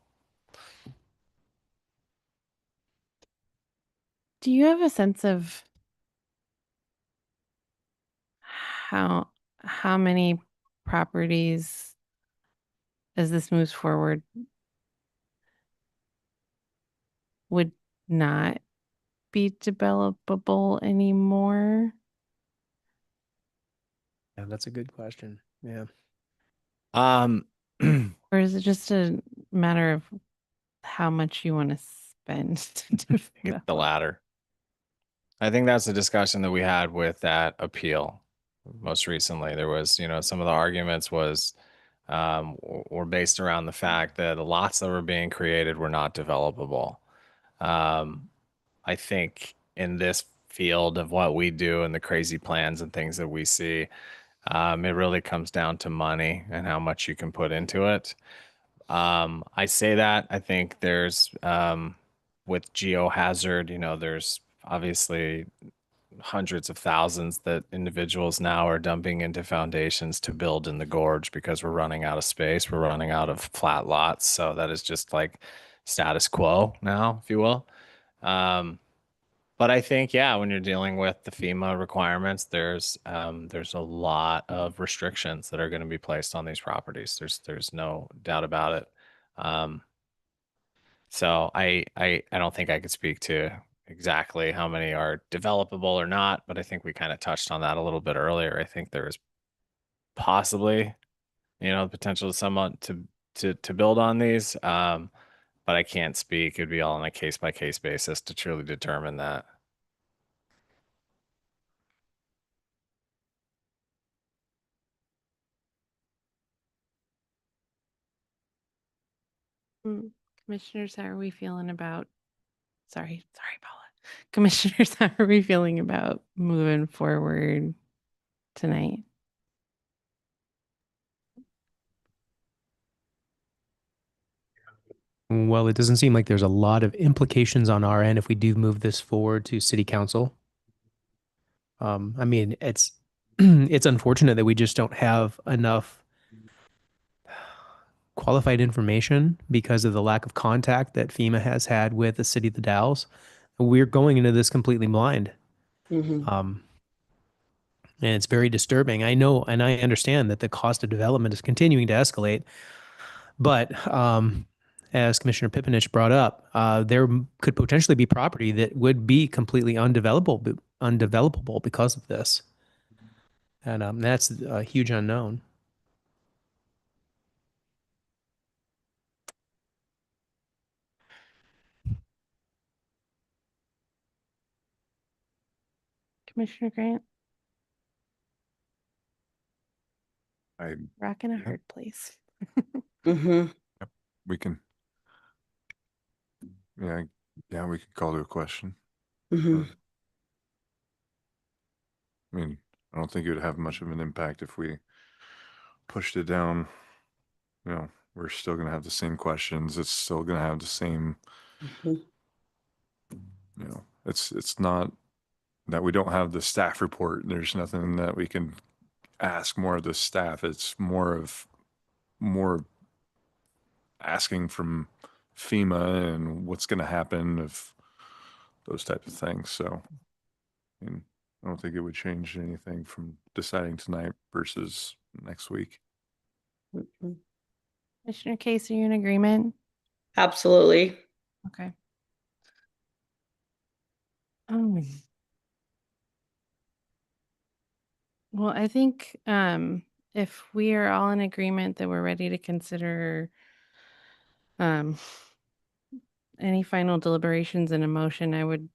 do you have a sense of how many properties, as this moves forward, would not be developable anymore? Yeah, that's a good question. Yeah. Or is it just a matter of how much you want to spend to get the latter. I think that's the discussion that we had with that appeal. Most recently, there was, some of the arguments were based around the fact that the lots that were being created were not developable. I think in this field of what we do and the crazy plans and things that we see, it really comes down to money and how much you can put into it. I say that I think there's with geohazard, there's obviously hundreds of thousands that individuals now are dumping into foundations to build in the gorge because we're running out of space. We're running out of flat lots. So that is just like status quo now, if you will. But I think, yeah, when you're dealing with the FEMA requirements, there's a lot of restrictions that are going to be placed on these properties. There's no doubt about it. So I don't think I could speak to exactly how many are developable or not, but I think we kind of touched on that a little bit earlier. I think there is possibly, the potential of someone to build on these. But I can't speak. It'd be all on a case by case basis to truly determine that. Commissioners, how are we feeling about, sorry, Paula. Commissioners, how are we feeling about moving forward tonight? Well, it doesn't seem like there's a lot of implications on our end if we do move this forward to city council. I mean, it's it's unfortunate that we just don't have enough qualified information because of the lack of contact that FEMA has had with the city of the Dalles. We're going into this completely blind. And it's very disturbing. I know, and I understand that the cost of development is continuing to escalate, but as Commissioner Pipinich brought up, there could potentially be property that would be completely undevelopable because of this. And that's a huge unknown. Commissioner Grant, I rock in a hard place. Mm-hmm. we can yeah we can call to a question. Mm-hmm. I mean, I don't think it would have much of an impact if we pushed it down. You know, we're still going to have the same questions. It's still going to have the same, Mm-hmm. you know, it's not that we don't have the staff report. There's nothing that we can ask more of the staff. It's more asking from FEMA and what's going to happen if those type of things. So, I mean, I don't think it would change anything from deciding tonight versus next week. Mm-hmm. Commissioner Case, are you in agreement? Absolutely. Okay. Well, I think if we are all in agreement that we're ready to consider um, any final deliberations and a motion, I would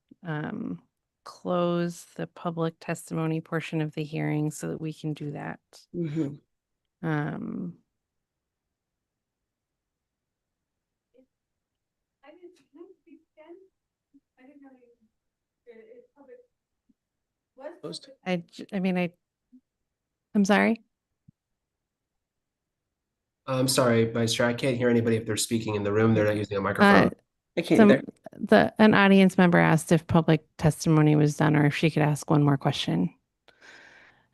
close the public testimony portion of the hearing so that we can do that. Mm-hmm. Um, I'm sorry. I'm sorry, Vice Chair. I can't hear anybody if they're speaking in the room. They're not using a microphone. I can't either. An audience member asked if public testimony was done or if she could ask one more question.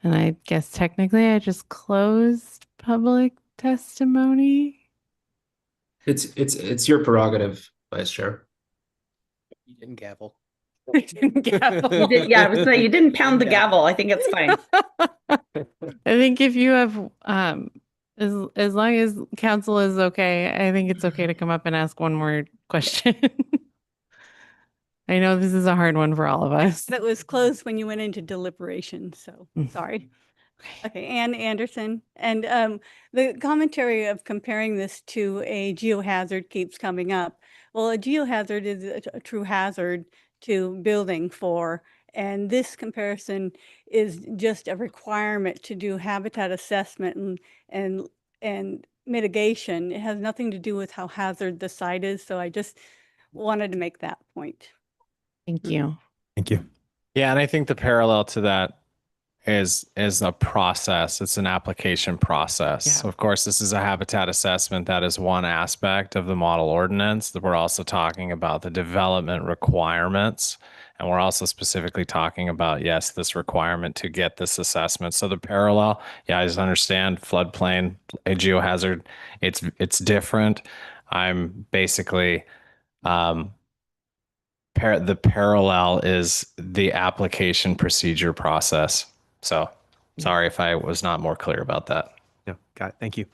And I guess technically I just closed public testimony. It's your prerogative, Vice Chair. You didn't gavel. I didn't gavel. You did, yeah, I was saying you didn't pound the gavel. I think it's fine. I think if you have as long as council is okay, I think it's okay to come up and ask one more question. I know this is a hard one for all of us. That was closed when you went into deliberation, so Mm. sorry. Okay, Ann Anderson. And the commentary of comparing this to a geohazard keeps coming up. Well, a geohazard is a true hazard to building for, and this comparison is just a requirement to do habitat assessment and mitigation. It has nothing to do with how hazard the site is, so I just wanted to make that point. Thank you. Thank you. Yeah, and I think the parallel to that is a process. It's an application process. Yeah. So of course, this is a habitat assessment. That is one aspect of the model ordinance. That we're also talking about the development requirements. And we're also specifically talking about, yes, this requirement to get this assessment. So the parallel, yeah, I just understand floodplain, a geohazard, it's different. I'm basically the parallel is the application procedure process. So sorry if I was not more clear about that. No, got it. Thank you.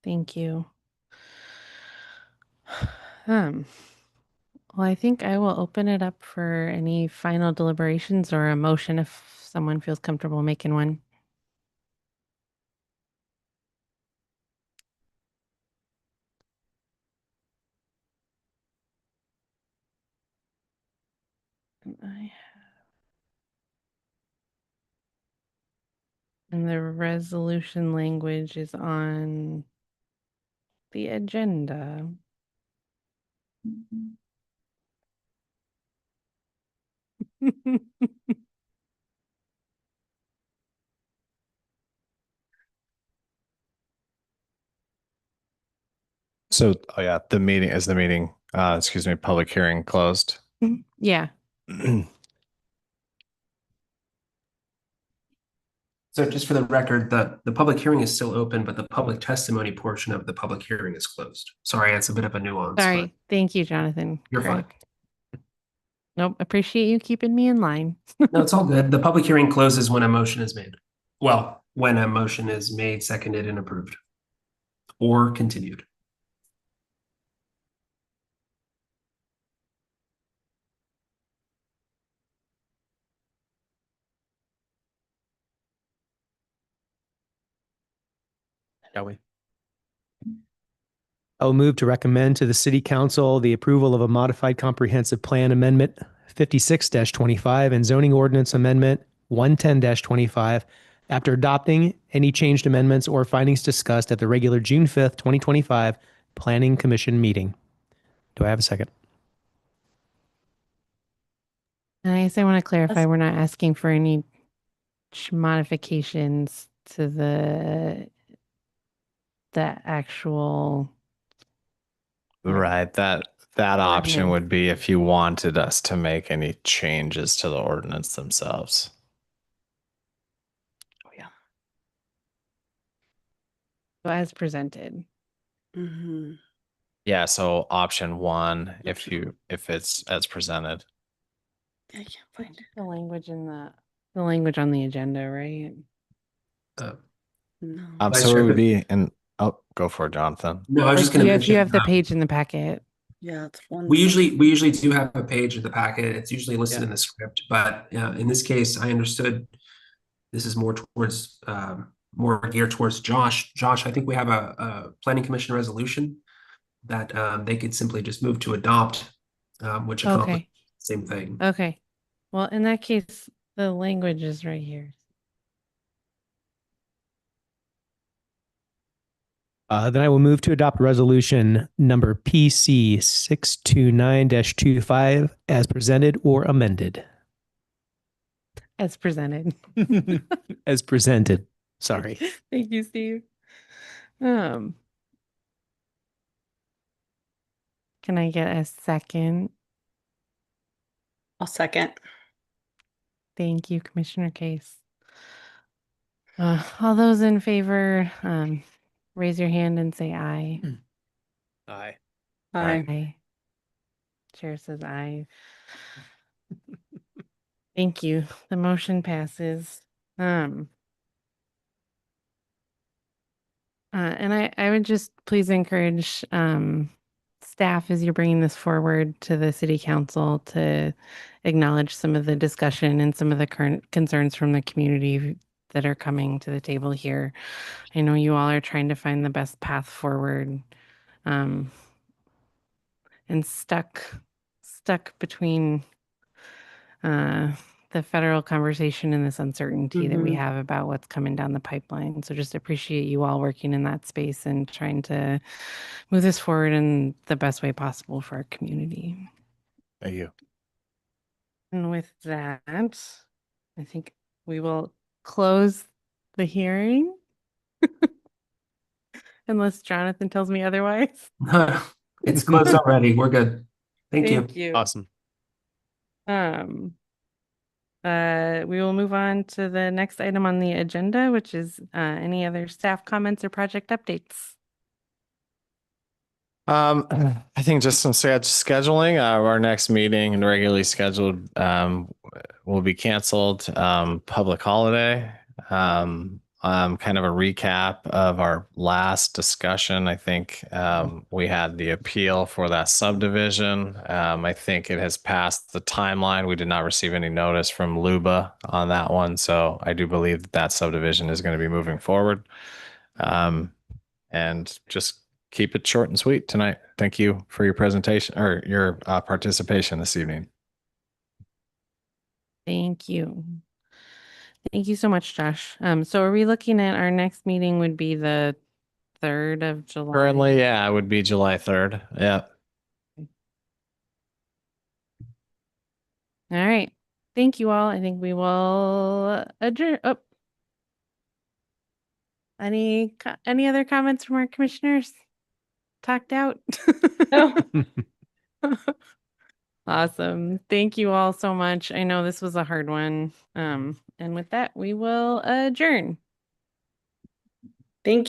Thank you. Well, I think I will open it up for any final deliberations or a motion if someone feels comfortable making one. And the resolution language is on the agenda. So, oh yeah, the meeting, public hearing closed. Yeah. So just for the record, the public hearing is still open, but the public testimony portion of the public hearing is closed. Sorry, it's a bit of a nuance. Sorry. But Thank you, Jonathan. you're Correct. fine. Nope. Appreciate you keeping me in line. No, it's all good. The public hearing closes when a motion is made. Well, when a motion is made, seconded, and approved. Or continued. Shall we? I'll move to recommend to the City Council the approval of a modified comprehensive plan amendment 56-25 and zoning ordinance amendment 110-25 after adopting any changed amendments or findings discussed at the regular June 5th, 2025 Planning Commission meeting. Do I have a second? And I guess I want to clarify, we're not asking for any modifications to the actual. Right. That option Ordinance. would be if you wanted us to make any changes to the ordinance themselves. So as presented. Mm-hmm. Yeah, so option one, if it's as presented. I can't find it. The language in the language on the agenda, right? No. Vice So it Chair, would be go for it, Jonathan. No, I was just going to If you mention, have the page in the packet. Yeah, it's one. we usually do have a page in the packet. It's usually listed Yeah. in the script, but in this case, I understood this is more towards more geared towards Josh. Josh, I think we have a planning commission resolution that they could simply just move to adopt, which accomplishes Okay. the same thing. Okay. Well, in that case, the language is right here. Then I will move to adopt resolution number PC 629-25 as presented or amended. As presented. As presented. Sorry. Thank you, Steve. Can I get a second? I'll second. Thank you, Commissioner Case. All those in favor, raise your hand and say aye. Aye. Aye. Chair says aye. Thank you. The motion passes. And I would just please encourage staff as you're bringing this forward to the city council to acknowledge some of the discussion and some of the current concerns from the community that are coming to the table here. I know you all are trying to find the best path forward, and stuck between the federal conversation and this uncertainty that we Mhm. have about what's coming down the pipeline. So just appreciate you all working in that space and trying to move this forward in the best way possible for our community. Thank you. And with that, I think we will close the hearing. Unless Jonathan tells me otherwise. It's closed already. We're good. Thank you. Thank you. Awesome. We will move on to the next item on the agenda, which is any other staff comments or project updates. I think just some scheduling. Our next meeting and regularly scheduled will be canceled. Public holiday. Kind of a recap of our last discussion. I think we had the appeal for that subdivision. I think it has passed the timeline. We did not receive any notice from Luba on that one, so I do believe that subdivision is going to be moving forward. And just keep it short and sweet tonight. Thank you for your presentation or your participation this evening. Thank you. Thank you so much, Josh. So are we looking at our next meeting would be the 3rd of July? Currently, yeah, it would be July 3rd. Yeah. All right. Thank you all. I think we will adjourn. Oh. Any other comments from our commissioners? Talked out? No. Awesome. Thank you all so much. I know this was a hard one. And with that, we will adjourn. Thank